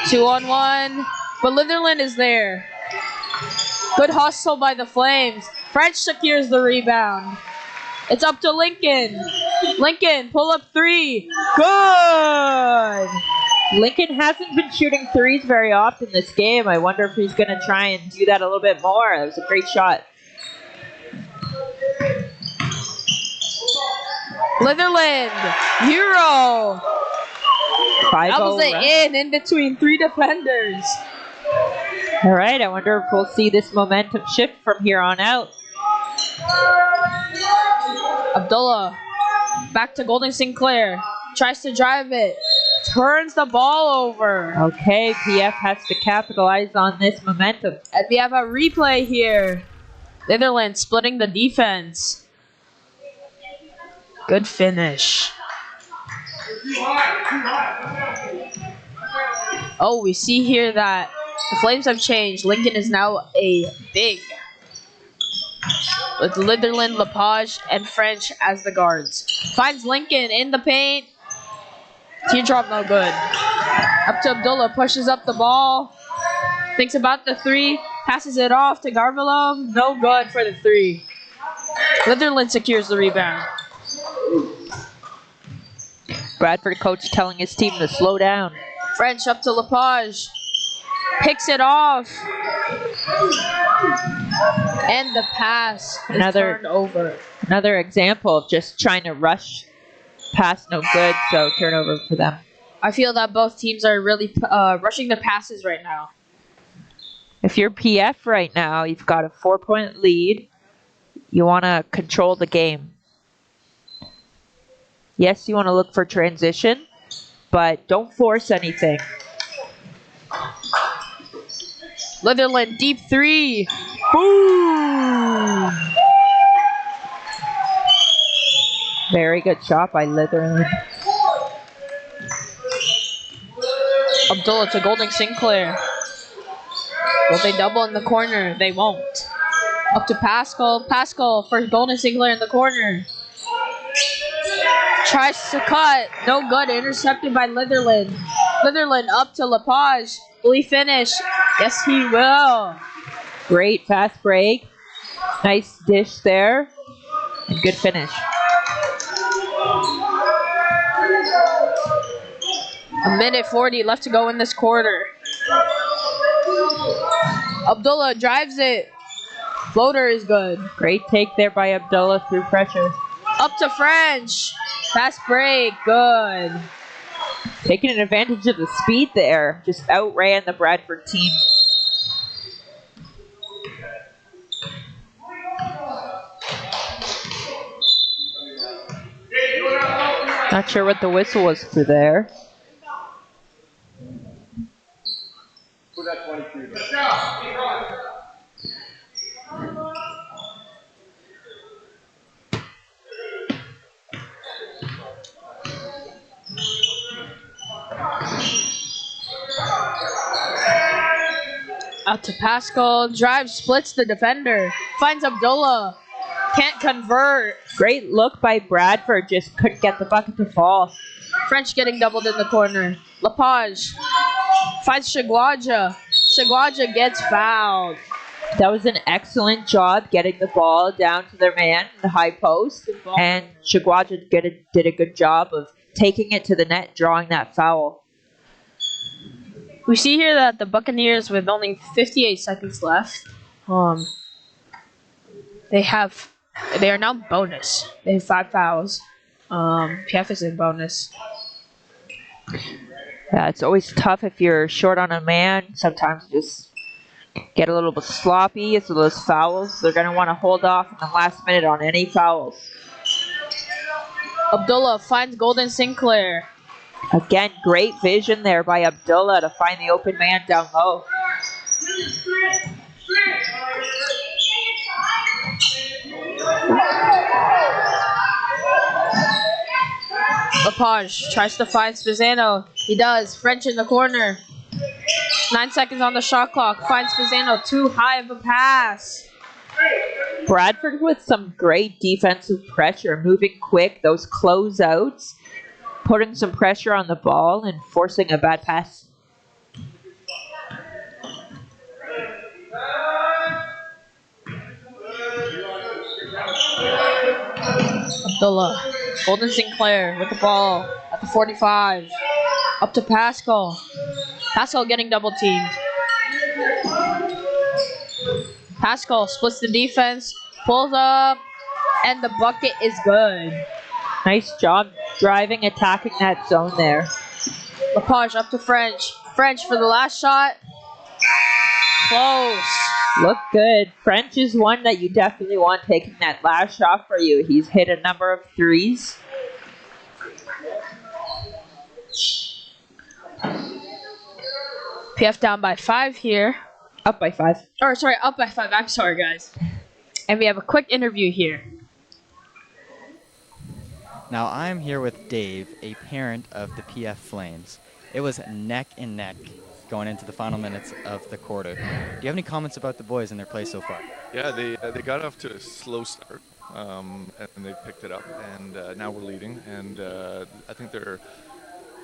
S5: 2-on-1. But Litherland is there. Good hustle by the Flames. French secures the rebound. It's up to Lincoln. Lincoln, pull up three. Good!
S2: Lincoln hasn't been shooting threes very often this game. I wonder if he's going to try and do that a little bit more. That was a great shot.
S5: Litherland, Euro.
S2: 5-0
S5: That was the
S2: run.
S5: in between 3 defenders.
S2: All right, I wonder if we'll see this momentum shift from here on out.
S5: Abdullah, back to Golden Sinclair. Tries to drive it. Turns the ball over.
S2: Okay, PF has to capitalize on this momentum.
S5: And we have a replay here. Netherlands splitting the defense. Good finish. Oh, we see here that the Flames have changed. Lincoln is now a big. With Litherland, Lepage, and French as the guards. Finds Lincoln in the paint. Teardrop no good. Up to Abdullah, pushes up the ball. Thinks about the three. Passes it off to Garvilov. No good for the three. Litherland secures the rebound.
S2: Bradford coach telling his team to slow down.
S5: French up to Lepage. Picks it off. And the pass is turned over.
S2: Another example of just trying to rush. Pass no good, so turnover for them.
S5: I feel that both teams are really rushing their passes right now.
S2: If you're PF right now, you've got a 4-point lead. You want to control the game. Yes, you want to look for transition, but don't force anything.
S5: Litherland deep three. Boom!
S2: Very good shot by Litherland.
S5: Abdullah to Golding Sinclair. Will they double in the corner? They won't. Up to Pascal. Pascal for Golden Sinclair in the corner. Tries to cut. No good. Intercepted by Litherland. Litherland up to Lepage. Will he finish? Yes, he will.
S2: Great fast break. Nice dish there. And good finish.
S5: A minute 40 left to go in this quarter. Abdullah drives it. Floater is good.
S2: Great take there by Abdullah through pressure.
S5: Up to French. Fast break. Good.
S2: Taking advantage of the speed there. Just outran the Bradford team. Not sure what the whistle was for there.
S5: Out to Pascal. Drive splits the defender. Finds Abdullah. Can't convert.
S2: Great look by Bradford. Just couldn't get the bucket to fall.
S5: French getting doubled in the corner. Lepage finds Shagwaja. Shagwaja gets fouled.
S2: That was an excellent job getting the ball down to their man in the high post. And Shagwaja did a good job of taking it to the net, drawing that foul.
S5: We see here that the Buccaneers, with only 58 seconds left, they are now bonus. They have 5 fouls. PF is in bonus.
S2: Yeah, it's always tough if you're short on a man. Sometimes you just get a little bit sloppy. So those fouls, they're going to want to hold off in the last minute on any fouls.
S5: Abdullah finds Golden Sinclair.
S2: Again, great vision there by Abdullah to find the open man down low.
S5: Lepage tries to find Spezzano. He does. French in the corner. 9 seconds on the shot clock. Finds Spezzano. Too high of a pass.
S2: Bradford with some great defensive pressure, moving quick, those closeouts, putting some pressure on the ball and forcing a bad pass.
S5: Abdullah. Golden Sinclair with the ball at the 45. Up to Pascal. Pascal getting double teamed. Pascal splits the defense, pulls up, and the bucket is good.
S2: Nice job driving, attacking that zone there.
S5: Lepage up to French. French for the last shot. Close.
S2: Look good. French is one that you definitely want taking that last shot for you. He's hit a number of threes.
S5: PF down by 5 here.
S2: Up by 5.
S5: Or sorry, up by 5. I'm sorry, guys. And we have a quick interview here.
S9: Now I'm here with Dave, a parent of the PF Flames. It was neck and neck going into the final minutes of the quarter. Do you have any comments about the boys and their play so far?
S10: Yeah, they got off to a slow start, and they picked it up, and now we're leading, and I think they're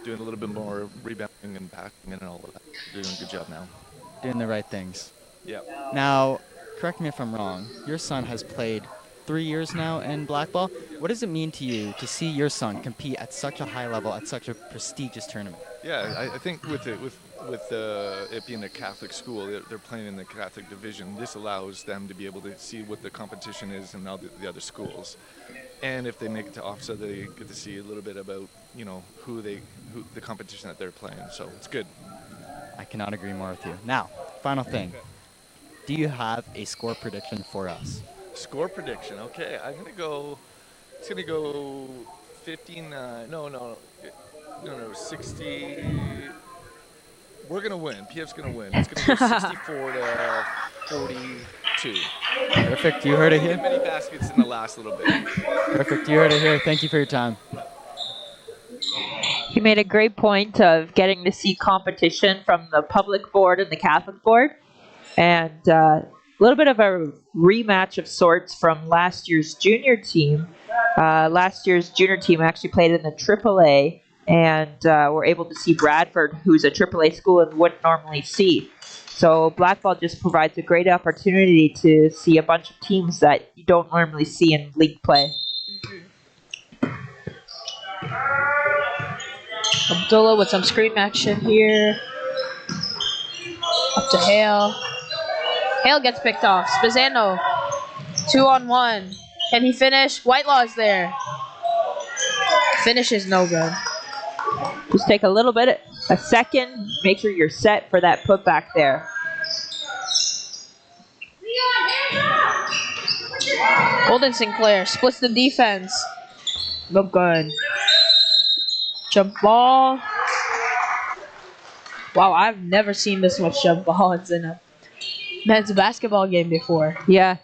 S10: doing a little bit more rebounding and backing and all of that. They're doing a good job now.
S9: Doing the right things.
S10: Yeah.
S9: Now, correct me if I'm wrong, your son has played 3 years now in blackball. What does it mean to you to see your son compete at such a high level, at such a prestigious tournament?
S10: Yeah, I think with it being a Catholic school, they're playing in the Catholic division. This allows them to be able to see what the competition is in all the other schools. And if they make it to OFSA, they get to see a little bit about, who the competition that they're playing. So it's good.
S9: I cannot agree more with you. Now, final thing. Do you have a score prediction for us?
S10: Score prediction. Okay, it's gonna go 15. No, 60. We're gonna win. PF's gonna win. It's gonna go 64 to 42.
S9: Perfect. You heard it here.
S10: Many baskets in the last little bit.
S9: Perfect. You heard it here. Thank you for your time.
S2: He made a great point of getting to see competition from the public board and the Catholic board. And a little bit of a rematch of sorts from last year's junior team. Last year's junior team actually played in the AAA and were able to see Bradford, who's a AAA school and wouldn't normally see. So blackball just provides a great opportunity to see a bunch of teams that you don't normally see in league play.
S5: Abdullah with some screen action here. Up to Hale. Hale gets picked off. Spezzano. 2-on-1. Can he finish? Whitelaw's there. Finish is no good.
S2: Just take a second, make sure you're set for that putback there.
S5: Golden Sinclair splits the defense. No good. Jump ball. Wow, I've never seen this much jump balls in a men's basketball game before.
S2: Yeah.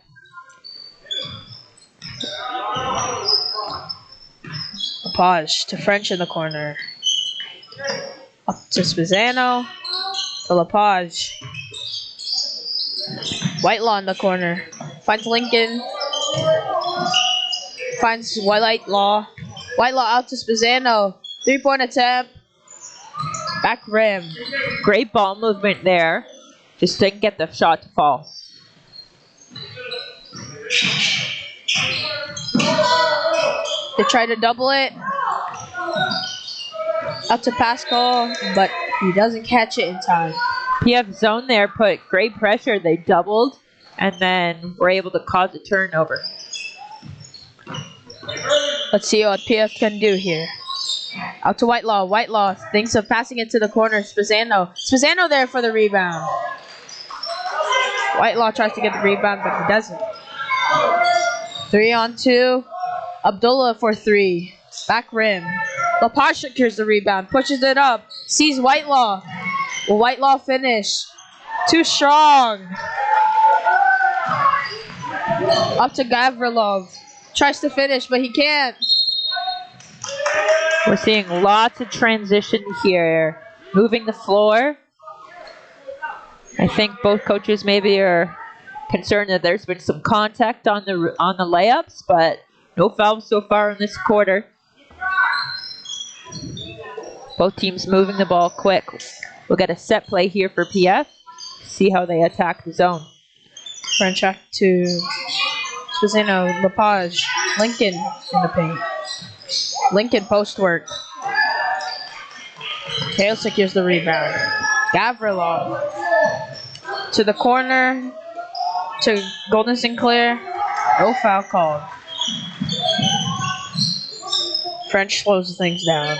S5: Lepage to French in the corner. Up to Spezzano. To Lepage. Whitelaw in the corner. Finds Lincoln. Finds Whitelaw. Whitelaw out to Spezzano. 3-point attempt. Back rim.
S2: Great ball movement there. Just didn't get the shot to fall.
S5: They try to double it. Out to Pascal, but he doesn't catch it in time.
S2: PF zone there put great pressure. They doubled and then were able to cause a turnover.
S5: Let's see what PF can do here. Out to Whitelaw. Whitelaw thinks of passing it to the corner. Spezzano. Spezzano there for the rebound. Whitelaw tries to get the rebound, but he doesn't. 3-on-2. Abdullah for 3. Back rim. Lepage secures the rebound. Pushes it up. Sees Whitelaw. Will Whitelaw finish? Too strong. Up to Gavrilov. Tries to finish, but he can't.
S2: We're seeing lots of transition here. Moving the floor. I think both coaches maybe are concerned that there's been some contact on the layups, but no fouls so far in this quarter. Both teams moving the ball quick. We'll get a set play here for PF. See how they attack the zone.
S5: French back to Spezzano. Lepage. Lincoln in the paint. Lincoln post work. Hale secures the rebound. Gavrilov to the corner to Golden Sinclair. No foul called. French slows things down.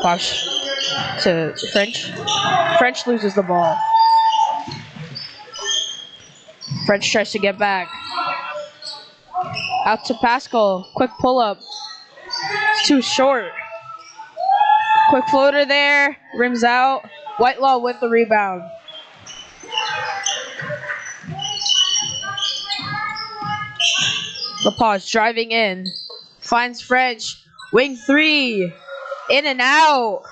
S5: Pass to French. French loses the ball. French tries to get back. Out to Pascal. Quick pull up. It's too short. Quick floater there. Rims out. Whitelaw with the rebound. Lepage driving in. Finds French. Wing 3. In and out.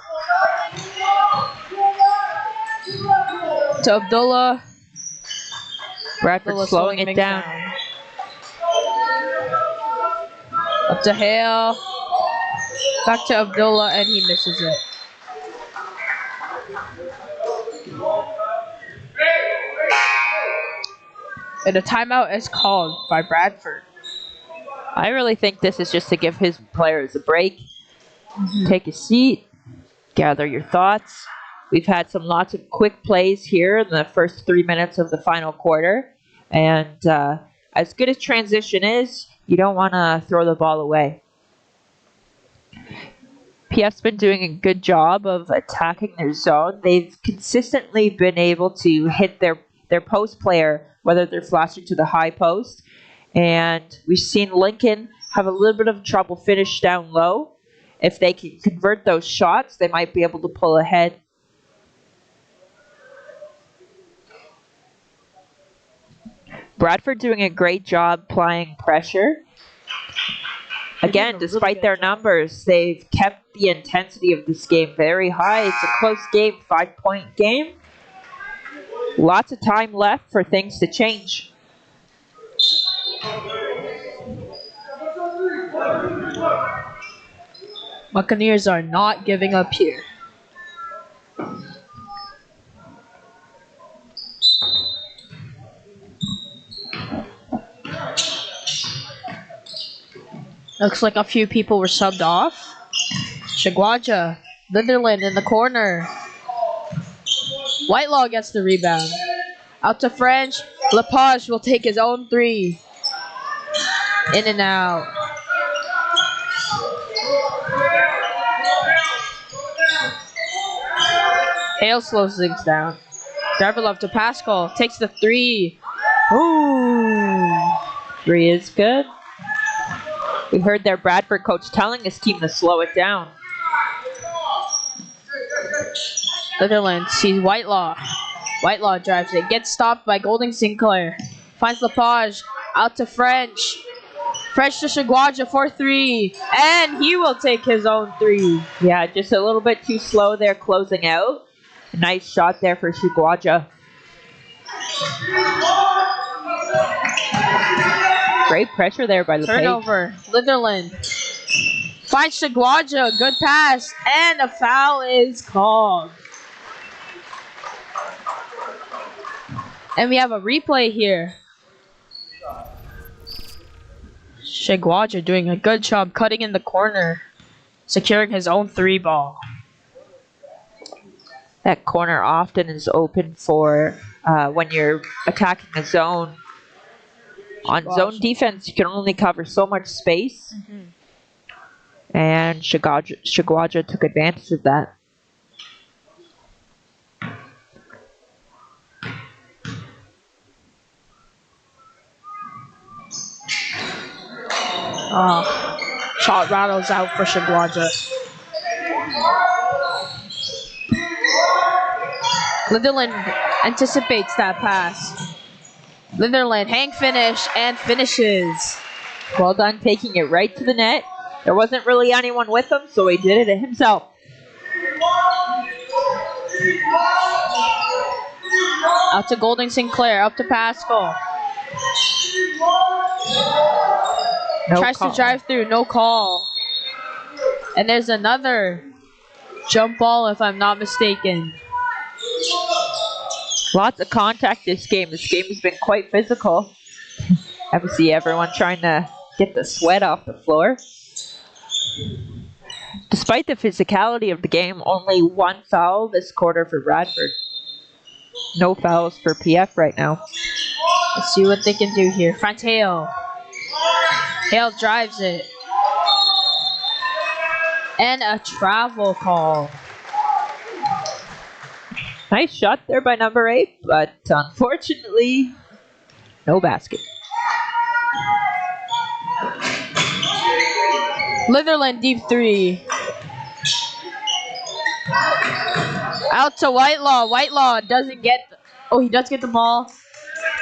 S5: To Abdullah.
S2: Bradford
S5: Abdullah
S2: slowing it down.
S5: Up to Hale. Back to Abdullah, and he misses it. And a timeout is called by Bradford.
S2: I really think this is just to give his players a break. Take a seat. Gather your thoughts. We've had lots of quick plays here in the first 3 minutes of the final quarter. And as good as transition is, you don't want to throw the ball away. PF's been doing a good job of attacking their zone. They've consistently been able to hit their post player, whether they're flashing to the high post. And we've seen Lincoln have a little bit of trouble finish down low. If they can convert those shots, they might be able to pull ahead. Bradford doing a great job applying pressure. Again, despite their numbers, they've kept the intensity of this game very high. It's a close game, 5-point game. Lots of time left for things to change.
S5: Buccaneers are not giving up here. Looks like a few people were subbed off. Chagwaja, Linderland in the corner. Whitelaw gets the rebound. Out to French. Lepage will take his own 3. In and out. Hale slows things down. Gavrilov to Pascal. Takes the 3.
S2: Ooh. 3 is good. We heard their Bradford coach telling his team to slow it down.
S5: Litherland sees Whitelaw. Whitelaw drives it. Gets stopped by Golding Sinclair. Finds Lepage. Out to French. French to Shigwaja for 3. And he will take his own 3.
S2: Yeah, just a little bit too slow there closing out. Nice shot there for Shigwaja. Great pressure there by Lepage.
S5: Turnover. Litherland finds Shigwaja. Good pass. And a foul is called. And we have a replay here. Shigwaja doing a good job cutting in the corner. Securing his own 3 ball.
S2: That corner often is open for when you're attacking a zone. On zone defense, you can only cover so much space. And Shigwaja took advantage of that.
S5: Shot rattles out for Shigwaja. Litherland anticipates that pass. Litherland hang finish and finishes.
S2: Well done taking it right to the net. There wasn't really anyone with him, so he did it himself.
S5: Out to Golding Sinclair, up to Pascal. Tries to drive through, no call. And there's another jump ball, if I'm not mistaken.
S2: Lots of contact this game. This game has been quite physical. Obviously, everyone trying to get the sweat off the floor. Despite the physicality of the game, only 1 foul this quarter for Bradford. No fouls for PF right now.
S5: Let's see what they can do here. Front Hale. Hale drives it. And a travel call.
S2: Nice shot there by number 8, but unfortunately, no basket.
S5: Litherland deep 3. Out to Whitelaw. Whitelaw doesn't get... he does get the ball.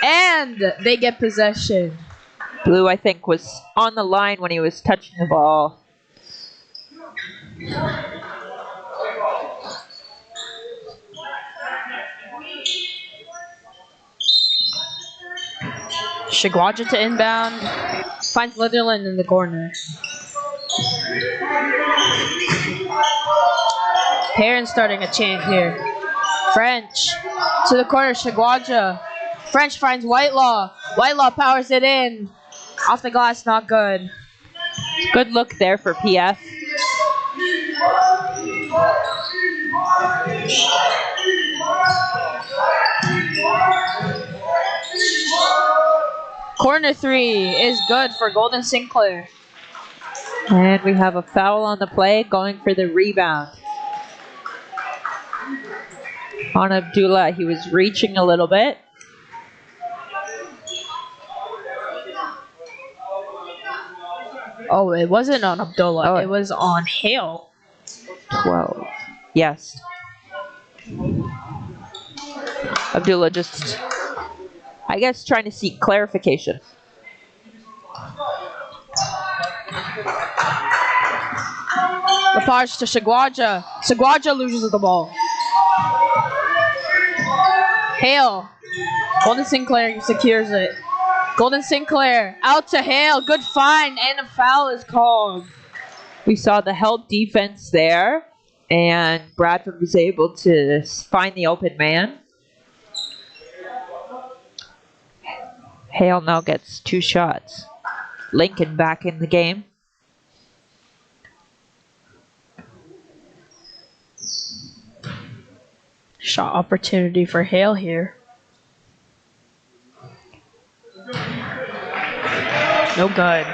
S5: And they get possession.
S2: Blue, I think, was on the line when he was touching the ball.
S5: Shigwaja to inbound. Finds Litherland in the corner. Parents starting a chant here. French to the corner. Shigwaja. French finds Whitelaw. Whitelaw powers it in. Off the glass, not good.
S2: Good look there for PF.
S5: Corner 3 is good for Golden Sinclair.
S2: And we have a foul on the play, going for the rebound. On Abdullah, he was reaching a little bit.
S5: It wasn't on Abdullah. It was on Hale.
S2: 12. Yes. Abdullah just, I guess, trying to seek clarification.
S5: Lepage to Shigwaja. Shigwaja loses the ball. Hale. Golden Sinclair secures it. Golden Sinclair out to Hale. Good find, and a foul is called.
S2: We saw the help defense there, and Bradford was able to find the open man. Hale now gets 2 shots. Lincoln back in the game.
S5: Shot opportunity for Hale here. No good.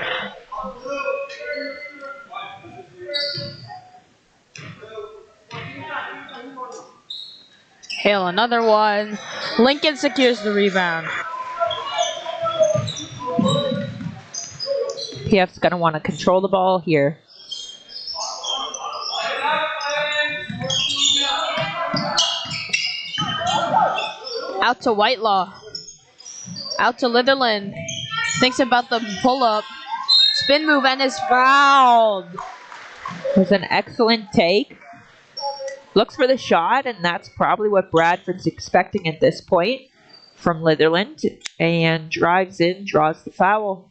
S5: Hale, another one. Lincoln secures the rebound.
S2: PF's going to want to control the ball here.
S5: Out to Whitelaw. Out to Litherland. Thinks about the pull-up. Spin move and is fouled.
S2: It was an excellent take. Looks for the shot, and that's probably what Bradford's expecting at this point from Litherland. And drives in, draws the foul.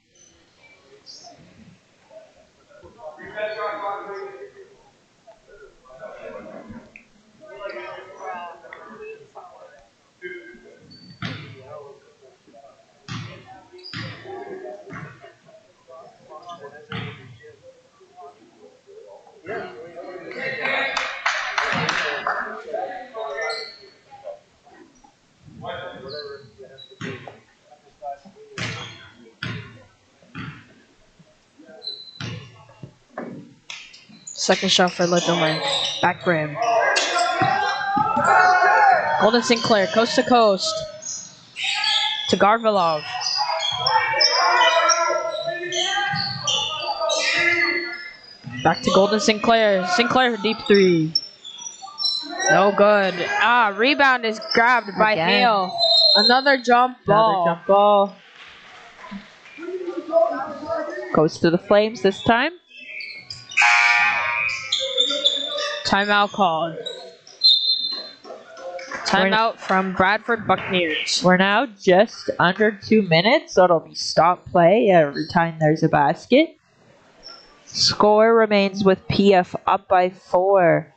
S5: Second shot for Litherland. Back rim. Golden Sinclair, coast to coast. To Garvilov. Back to Golden Sinclair. Sinclair deep three. No good. Rebound is grabbed by
S2: Again.
S5: Hale. Another jump ball.
S2: Another jump ball. Goes to the Flames this time.
S5: Timeout called. Timeout from Bradford Buccaneers.
S2: We're now just under 2 minutes, so it'll be stop play every time there's a basket. Score remains with PF up by 4.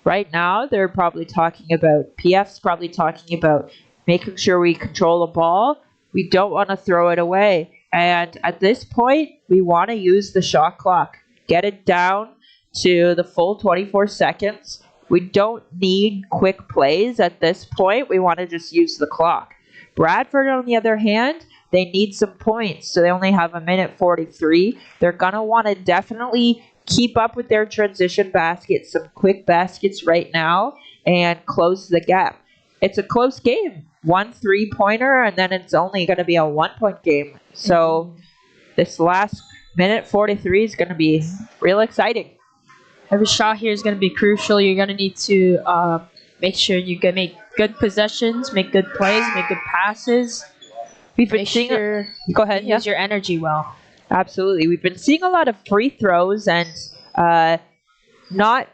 S2: Right now, they're probably talking about, PF's probably talking about making sure we control the ball. We don't want to throw it away. And at this point, we want to use the shot clock. Get it down to the full 24 seconds. We don't need quick plays at this point. We want to just use the clock. Bradford, on the other hand, they need some points. So they only have 1:43. They're going to want to definitely keep up with their transition baskets, some quick baskets right now, and close the gap. It's a close game. 1 3-pointer, and then it's only going to be a 1-point game. So this last 1:43 is going to be real exciting.
S5: Every shot here is going to be crucial. You're going to need to make sure you can make good possessions, make good plays, make good passes.
S2: We've been seeing. Go ahead.
S5: Use your energy well.
S2: Absolutely. We've been seeing a lot of free throws and not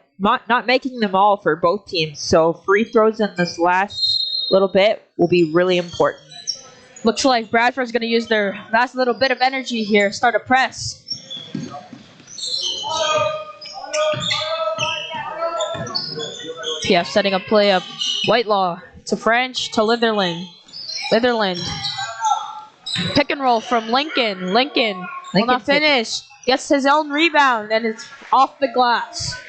S2: making them all for both teams. So free throws in this last little bit will be really important.
S5: Looks like Bradford's going to use their last little bit of energy here. Start a press. PF setting a play up. Whitelaw to French to Litherland. Litherland. Pick and roll from Lincoln. Lincoln will not finish. Gets his own rebound and it's off the glass.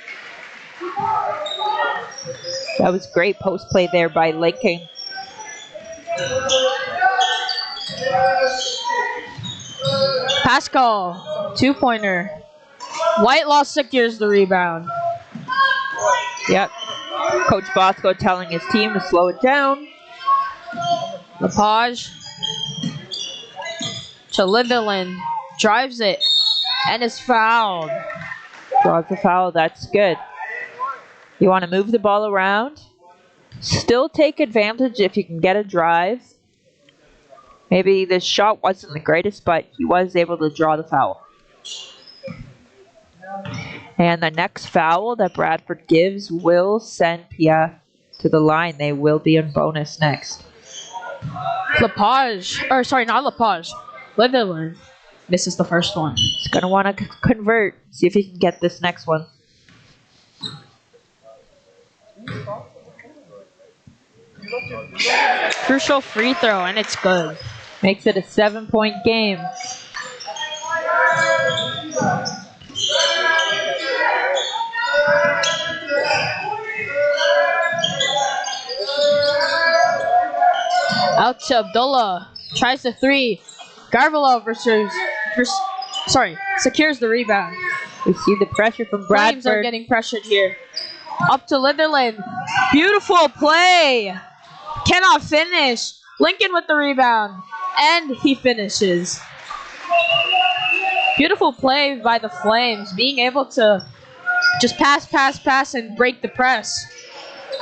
S2: That was great post play there by Lincoln.
S5: Pascal, 2-pointer. Whitelaw secures the rebound.
S2: Yep. Coach Bosco telling his team to slow it down.
S5: Lepage to Litherland. Drives it and is fouled.
S2: Draws the foul. That's good. You want to move the ball around. Still take advantage if you can get a drive. Maybe the shot wasn't the greatest, but he was able to draw the foul. And the next foul that Bradford gives will send PF to the line. They will be in bonus next.
S5: Lepage, or sorry, not Lepage. Litherland misses the first one.
S2: He's going to want to convert. See if he can get this next one.
S5: Crucial free throw, and it's good.
S2: Makes it a 7-point game.
S5: Out to Abdullah. Tries the three. Garvilov secures the rebound.
S2: We see the pressure from Bradford.
S5: Flames are getting pressured here. Up to Litherland. Beautiful play. Cannot finish. Lincoln with the rebound. And he finishes. Beautiful play by the Flames. Being able to just pass, and break the press.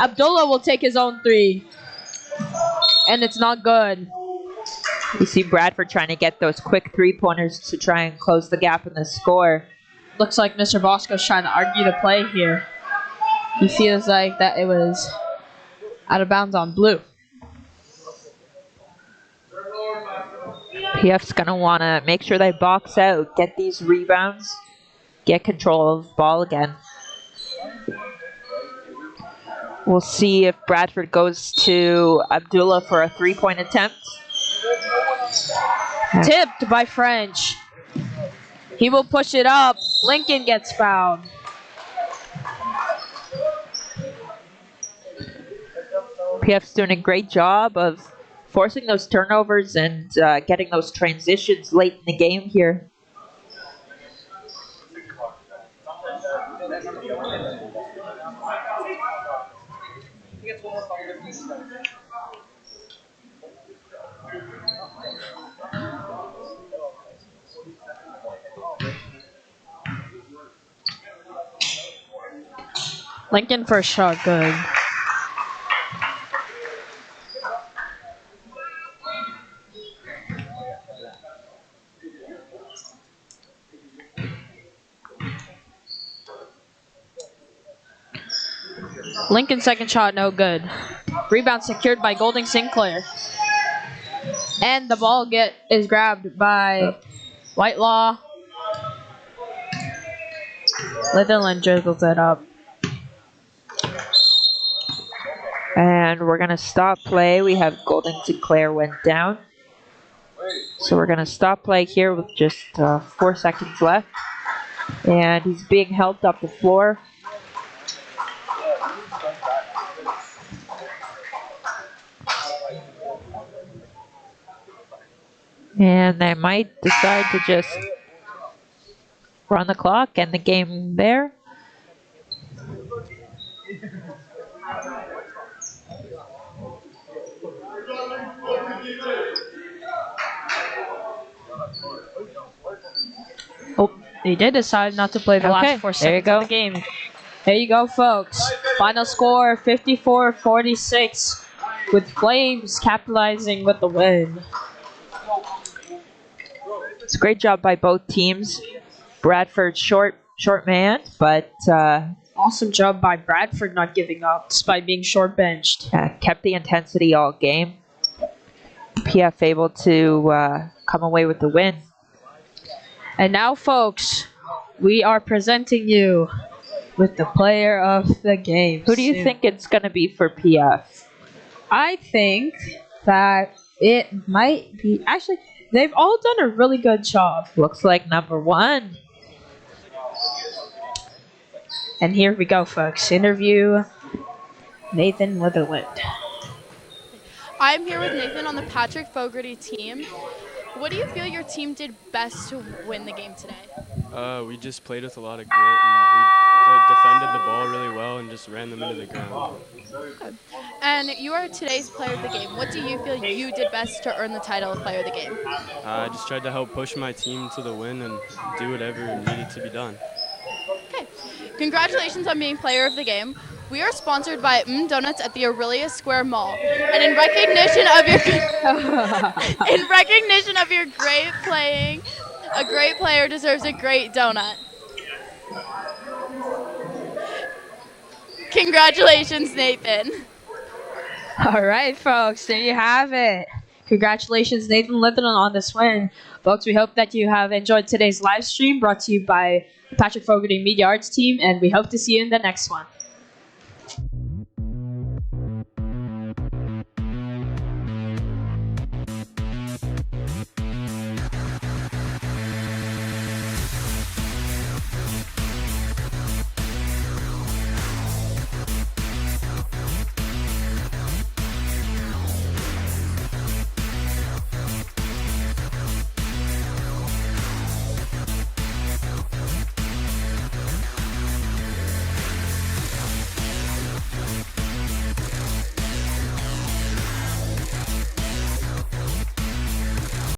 S5: Abdullah will take his own three. and it's not good.
S2: You see Bradford trying to get those quick three-pointers to try and close the gap in the score.
S5: Looks like Mr. Bosco's trying to argue the play here. He feels like that it was out of bounds on blue.
S2: PF's going to want to make sure they box out, get these rebounds, get control of the ball again. We'll see if Bradford goes to Abdullah for a three-point attempt.
S5: Tipped by French. He will push it up. Lincoln gets fouled.
S2: PF's doing a great job of forcing those turnovers and getting those transitions late in the game here.
S5: Lincoln for a shot, good. Lincoln's second shot, no good. Rebound secured by Golding Sinclair. And the ball is grabbed by Whitelaw. Litherland dribbles it up.
S2: And we're going to stop play. We have Golding Sinclair went down. So we're going to stop play here with just 4 seconds left. And he's being helped up the floor. And they might decide to just run the clock, end the game there.
S5: Oh, they did decide not to play the last 4 seconds of the game. There you go, folks. Final score, 54-46, with Flames capitalizing with the win.
S2: It's a great job by both teams. Bradford short man, but
S5: awesome job by Bradford not giving up despite being short benched.
S2: Kept the intensity all game. PF able to come away with the win.
S5: And now, folks, we are presenting you with the player of the game.
S2: Who do you think it's going to be for PF?
S5: I think that it might be... Actually, they've all done a really good job.
S2: Looks like number 1.
S5: And here we go, folks. Interview Nathan Litherland.
S7: I'm here with Nathan on the Patrick Fogarty team. What do you feel your team did best to win the game today?
S11: We just played with a lot of grit, and we defended the ball really well and just ran them into the ground.
S7: Good. And you are today's player of the game. What do you feel you did best to earn the title of player of the game?
S11: I just tried to help push my team to the win and do whatever needed to be done.
S7: Okay. Congratulations on being player of the game. We are sponsored by Donuts at the Aurelia Square Mall, and in recognition of your great playing, a great player deserves a great donut. Congratulations, Nathan.
S5: All right, folks, there you have it. Congratulations, Nathan Litherland, on this win. Folks, we hope that you have enjoyed today's live stream brought to you by the Patrick Fogarty Media Arts team, and we hope to see you in the next one.